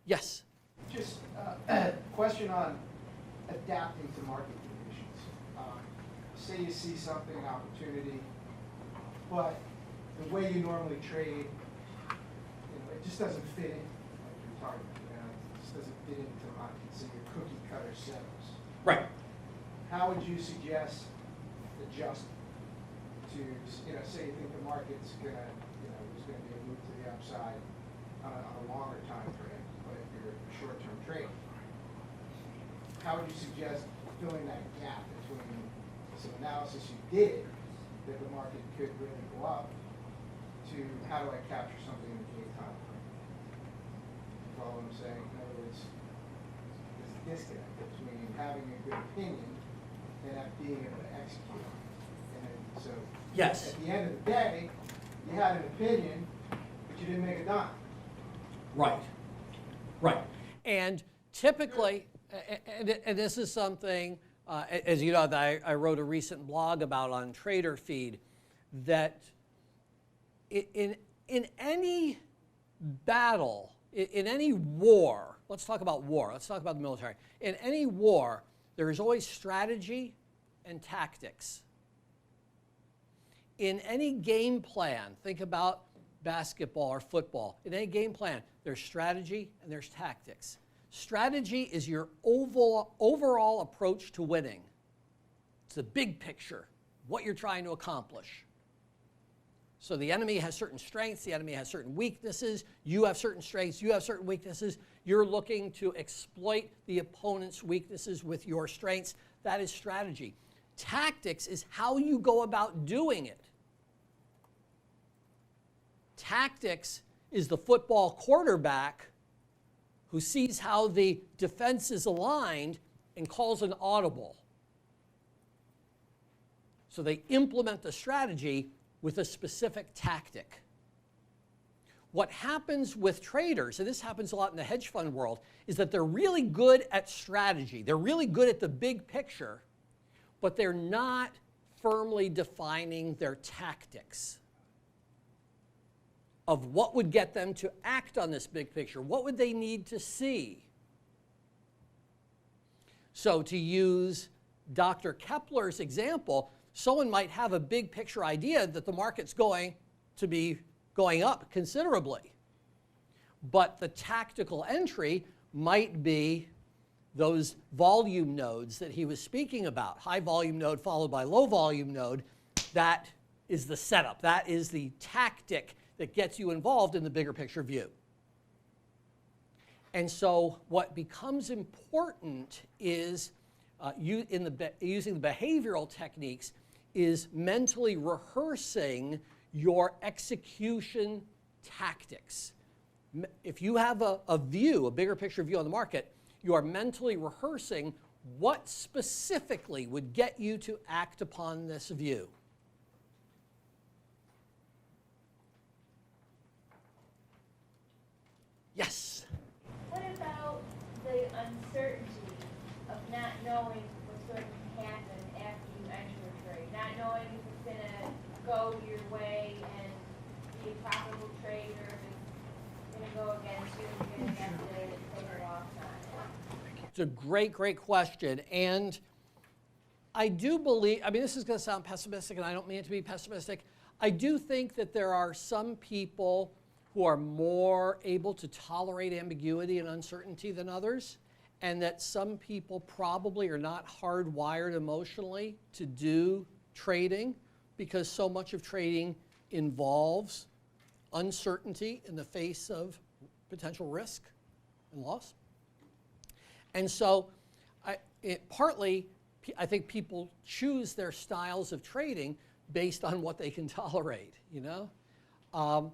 Yes? Just a question on adapting to market conditions. Say you see something, an opportunity, but the way you normally trade, it just doesn't fit in, like you're talking about. It just doesn't fit into my, say, your cookie cutter setups. Right. How would you suggest adjusting to, say you think the market's gonna, there's gonna be a move to the upside on a longer time frame, but if you're a short-term trader, how would you suggest filling that gap between some analysis you did that the market could really go up to how do I capture something in the day time frame? You follow what I'm saying? In other words, there's a disconnect between having a good opinion and being able to execute on it. And so Yes. at the end of the day, you had an opinion, but you didn't make a dime. Right. And typically, and this is something, as you know, that I wrote a recent blog about on Trader Feed, that in any battle, in any war, let's talk about war, let's talk about the military. In any war, there is always strategy and tactics. In any game plan, think about basketball or football. In any game plan, there's strategy and there's tactics. Strategy is your overall approach to winning. It's the big picture, what you're trying to accomplish. So the enemy has certain strengths, the enemy has certain weaknesses, you have certain strengths, you have certain weaknesses. You're looking to exploit the opponent's weaknesses with your strengths. That is strategy. Tactics is how you go about doing it. Tactics is the football quarterback who sees how the defense is aligned and calls an audible. So they implement the strategy with a specific tactic. What happens with traders, and this happens a lot in the hedge fund world, is that they're really good at strategy. They're really good at the big picture, but they're not firmly defining their tactics of what would get them to act on this big picture. What would they need to see? So to use Dr. Kepler's example, someone might have a big picture idea that the market's going to be going up considerably. But the tactical entry might be those volume nodes that he was speaking about. High volume node followed by low volume node. That is the setup. That is the tactic that gets you involved in the bigger picture view. And so what becomes important is, using the behavioral techniques, is mentally rehearsing your execution tactics. If you have a view, a bigger picture view on the market, you are mentally rehearsing what specifically would get you to act upon this view. Yes? What about the uncertainty of not knowing what's going to happen after you enter a trade? Not knowing if it's going to go your way and be a profitable trade, or if it's going to go against you and you're going to have to take a loss on it. It's a great, great question. And I do believe, I mean, this is going to sound pessimistic, and I don't mean it to be pessimistic. I do think that there are some people who are more able to tolerate ambiguity and uncertainty than others, and that some people probably are not hardwired emotionally to do trading, because so much of trading involves uncertainty in the face of potential risk and loss. And so partly, I think people choose their styles of trading based on what they can tolerate, you know?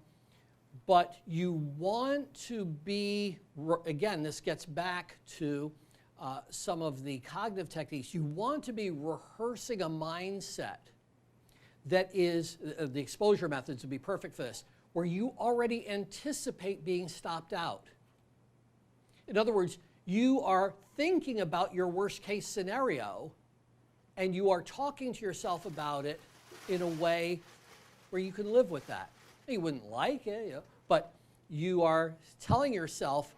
But you want to be, again, this gets back to some of the cognitive techniques. You want to be rehearsing a mindset that is, the exposure methods would be perfect for this, where you already anticipate being stopped out. In other words, you are thinking about your worst case scenario, and you are talking to yourself about it in a way where you can live with that. You wouldn't like it, you know, but you are telling yourself,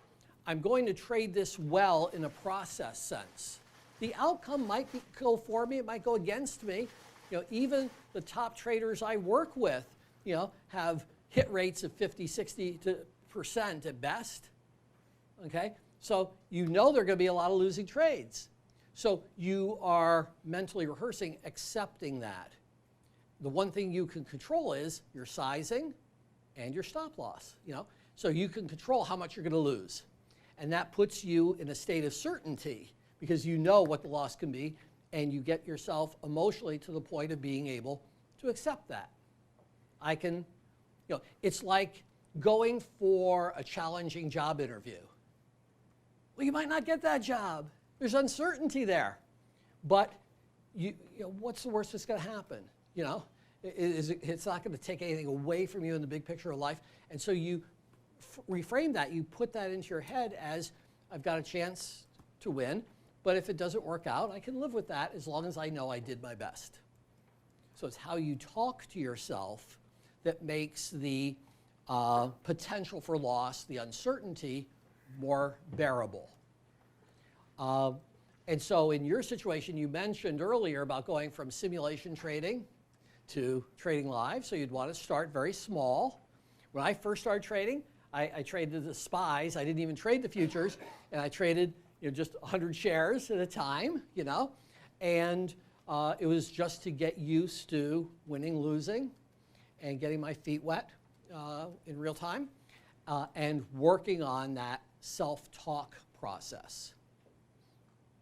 I'm going to trade this well in a process sense. The outcome might go for me, it might go against me. You know, even the top traders I work with, you know, have hit rates of 50, 60% at best. Okay? So you know there are going to be a lot of losing trades. So you are mentally rehearsing accepting that. The one thing you can control is your sizing and your stop loss, you know? So you can control how much you're going to lose. And that puts you in a state of certainty because you know what the loss can be, and you get yourself emotionally to the point of being able to accept that. I can, you know, it's like going for a challenging job interview. Well, you might not get that job. There's uncertainty there. But you know, what's the worst that's going to happen? You know, it's not going to take anything away from you in the big picture of life. And so you reframe that. You put that into your head as, I've got a chance to win, but if it doesn't work out, I can live with that as long as I know I did my best. So it's how you talk to yourself that makes the potential for loss, the uncertainty, more bearable. And so in your situation, you mentioned earlier about going from simulation trading to trading live, so you'd want to start very small. When I first started trading, I traded the SPYs. I didn't even trade the futures, and I traded just 100 shares at a time, and it was just to get used to winning, losing, and getting my feet wet in real time, and working on that self-talk process.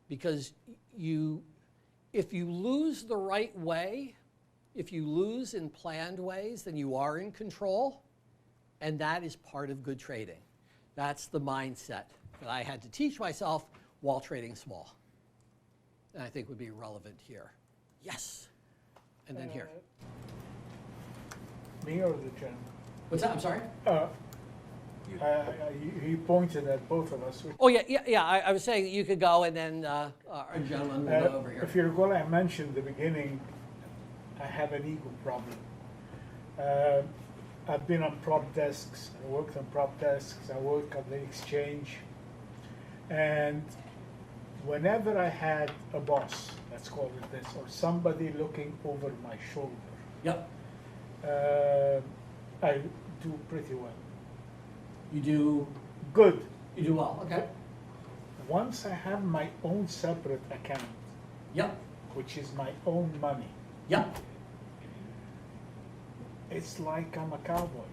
Because if you lose the right way, if you lose in planned ways, then you are in control, and that is part of good trading. That's the mindset that I had to teach myself while trading small, and I think would be relevant here. Yes, and then here. Me or the gentleman? What's that? I'm sorry? He pointed at both of us. Oh, yeah. I was saying that you could go, and then our gentleman will go over here. If you recall, I mentioned at the beginning, I have an ego problem. I've been on prop desks, I worked on prop desks, I worked at the exchange, and whenever I had a boss, let's call it this, or somebody looking over my shoulder, Yep. I do pretty well. You do Good. You do well. Okay. Once I have my own separate account, Yep. which is my own money, Yep. it's like I'm a cowboy.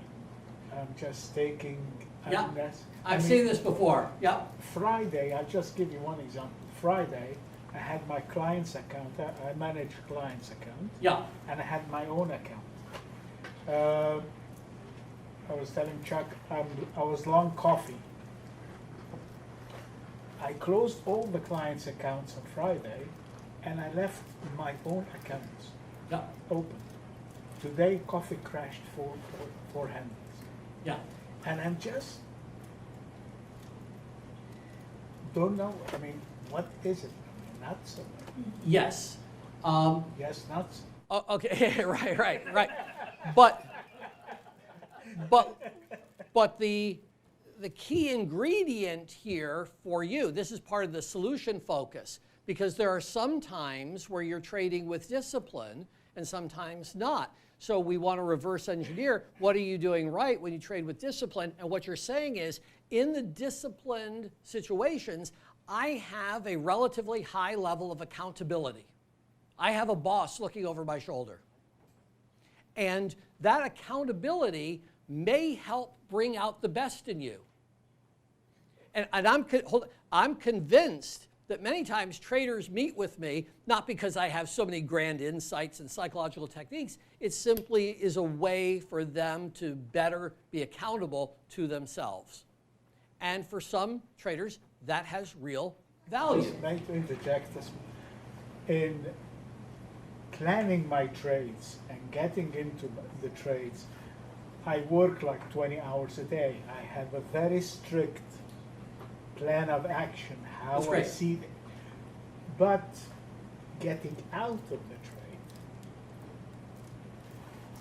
I'm just taking. Yeah. I I've mean, seen this before. Yep. Friday, I'll just give you one example. Friday, I had my client's account. I manage client's account, Yeah. and I had my own account. I was telling Chuck, I was long coffee. I closed all the clients' accounts on Friday, and I left my own accounts Yep. open. Today, coffee crashed four handles. Yeah. And I'm just don't know. I mean, what is it? I mean, nuts? Yes. Yes, nuts. Oh, okay. Right. But the key ingredient here for you, this is part of the solution focus, because there are some times where you're trading with discipline and sometimes not. So we want to reverse engineer, what are you doing right when you trade with discipline? And what you're saying is, in the disciplined situations, I have a relatively high level of accountability. I have a boss looking over my shoulder. And that accountability may help bring out the best in you. And I'm convinced that many times traders meet with me, not because I have so many grand insights and psychological techniques, it simply is a way for them to better be accountable to themselves. And for some traders, that has real value. I'd like to interject this. In planning my trades and getting into the trades, I work like 20 hours a day. I have a very strict plan of action, how That's I great. see it. But getting out of the trade,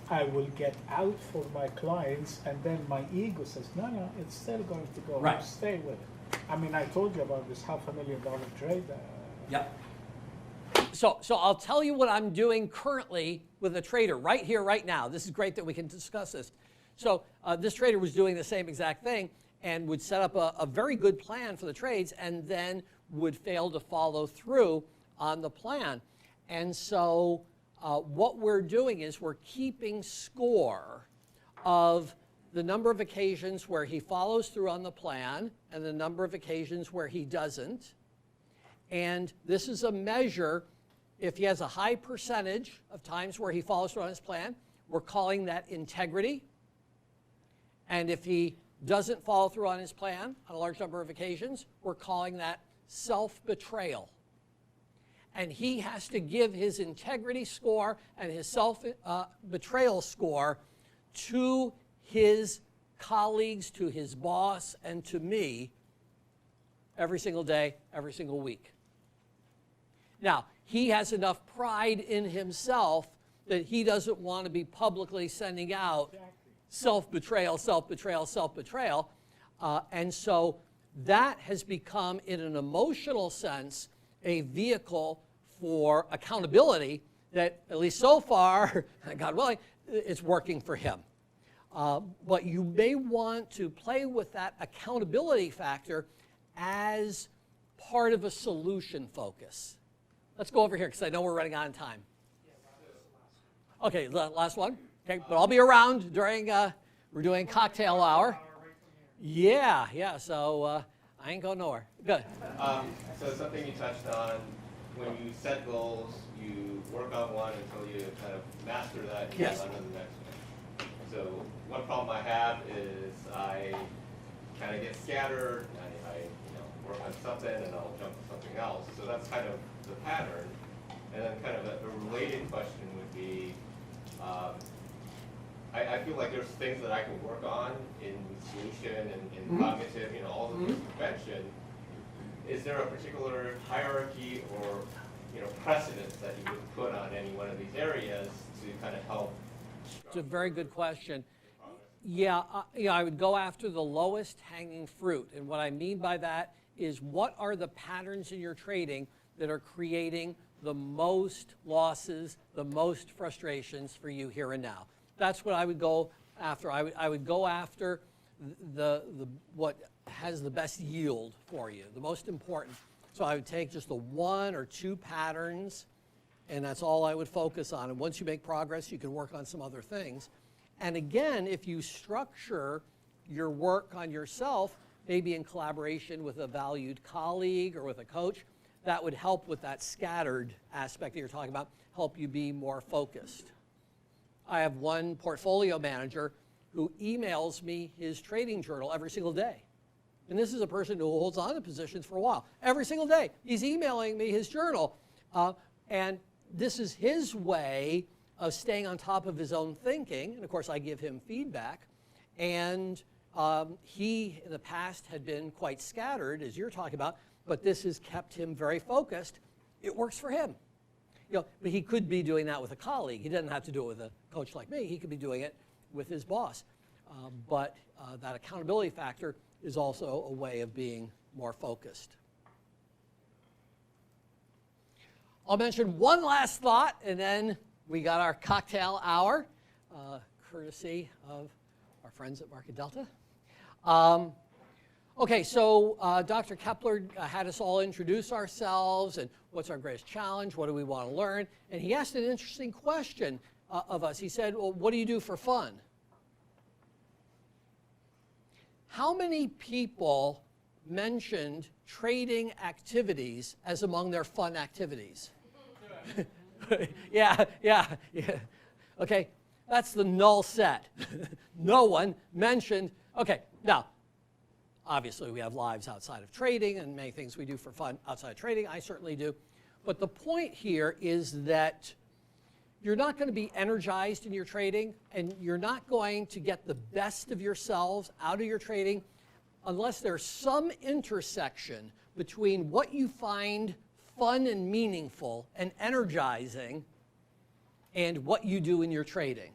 I will get out for my clients, and then my ego says, no, it's still going to go. Right. Stay with it. I mean, I told you about this $500,000 trade. Yep. So I'll tell you what I'm doing currently with a trader right here, right now. This is great that we can discuss this. So this trader was doing the same exact thing and would set up a very good plan for the trades and then would fail to follow through on the plan. And so what we're doing is we're keeping score of the number of occasions where he follows through on the plan and the number of occasions where he doesn't. And this is a measure. If he has a high percentage of times where he follows through on his plan, we're calling that integrity. And if he doesn't follow through on his plan on a large number of occasions, we're calling that self-betrayal. And he has to give his integrity score and his self-betrayal score to his colleagues, to his boss, and to me every single day, every single week. Now, he has enough pride in himself that he doesn't want to be publicly sending out self-betrayal, self-betrayal, self-betrayal. And so that has become, in an emotional sense, a vehicle for accountability that, at least so far, God willing, it's working for him. But you may want to play with that accountability factor as part of a solution focus. Let's go over here because I know we're running out of time. Okay, last one. Okay, but I'll be around during, we're doing cocktail hour. Yeah, so I ain't going nowhere. Good. So something you touched on, when you set goals, you work on one until you kind of master that and Yes. move on to the next one. So one problem I have is I kind of get scattered, I work on something and I'll jump to something else. So that's kind of the pattern. And then kind of a related question would be, I feel like there's things that I can work on in solution and in cognitive, all of this prevention. Is there a particular hierarchy or precedence that you would put on any one of these areas to kind of help? It's a very good question. Yeah, I would go after the lowest hanging fruit. And what I mean by that is, what are the patterns in your trading that are creating the most losses, the most frustrations for you here and now? That's what I would go after. I would go after the what has the best yield for you, the most important. So I would take just the one or two patterns, and that's all I would focus on. And once you make progress, you can work on some other things. And again, if you structure your work on yourself, maybe in collaboration with a valued colleague or with a coach, that would help with that scattered aspect that you're talking about, help you be more focused. I have one portfolio manager who emails me his trading journal every single day. And this is a person who holds on to positions for a while. Every single day, he's emailing me his journal. And this is his way of staying on top of his own thinking. And of course, I give him feedback. And he, in the past, had been quite scattered, as you're talking about, but this has kept him very focused. It works for him. But he could be doing that with a colleague. He doesn't have to do it with a coach like me. He could be doing it with his boss. But that accountability factor is also a way of being more focused. I'll mention one last thought, and then we got our cocktail hour, courtesy of our friends at Market Delta. Okay, so Dr. Kepler had us all introduce ourselves and what's our greatest challenge, what do we want to learn, and he asked an interesting question of us. He said, well, what do you do for fun? How many people mentioned trading activities as among their fun activities? Yeah. Okay, that's the null set. No one mentioned. Okay, now, obviously we have lives outside of trading and many things we do for fun outside of trading. I certainly do. But the point here is that you're not going to be energized in your trading, and you're not going to get the best of yourselves out of your trading unless there's some intersection between what you find fun and meaningful and energizing and what you do in your trading.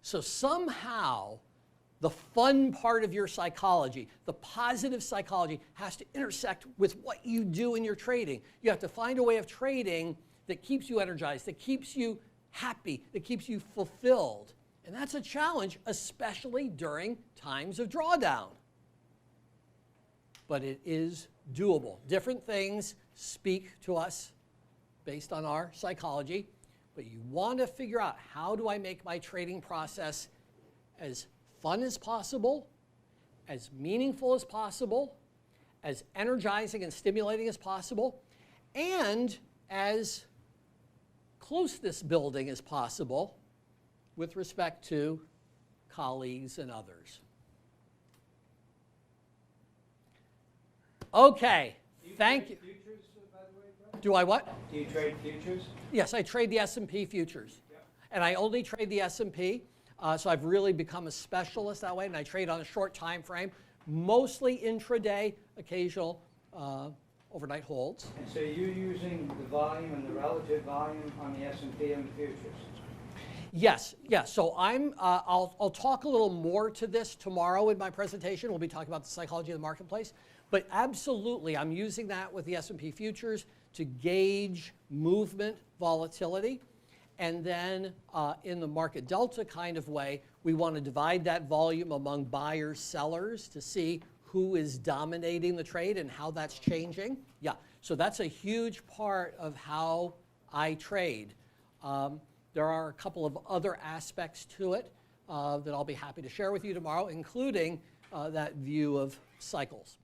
So somehow, the fun part of your psychology, the positive psychology, has to intersect with what you do in your trading. You have to find a way of trading that keeps you energized, that keeps you happy, that keeps you fulfilled. And that's a challenge, especially during times of drawdown. But it is doable. Different things speak to us based on our psychology, but you want to figure out, how do I make my trading process as fun as possible, as meaningful as possible, as energizing and stimulating as possible, and as closeness building as possible with respect to colleagues and others. Okay, thank you. Futures, by the way, Brett? Do I what? Do you trade futures? Yes, I trade the S&P futures. Yeah. And I only trade the S&P, so I've really become a specialist that way, and I trade on a short time frame, mostly intraday, occasional overnight holds. And so you're using the volume and the relative volume on the S&P and the futures? Yes, yes. So I'll talk a little more to this tomorrow in my presentation. We'll be talking about the psychology of the marketplace. But absolutely, I'm using that with the S&P futures to gauge movement volatility. And then in the market delta kind of way, we want to divide that volume among buyers, sellers to see who is dominating the trade and how that's changing. Yeah, so that's a huge part of how I trade. There are a couple of other aspects to it that I'll be happy to share with you tomorrow, including that view of cycles.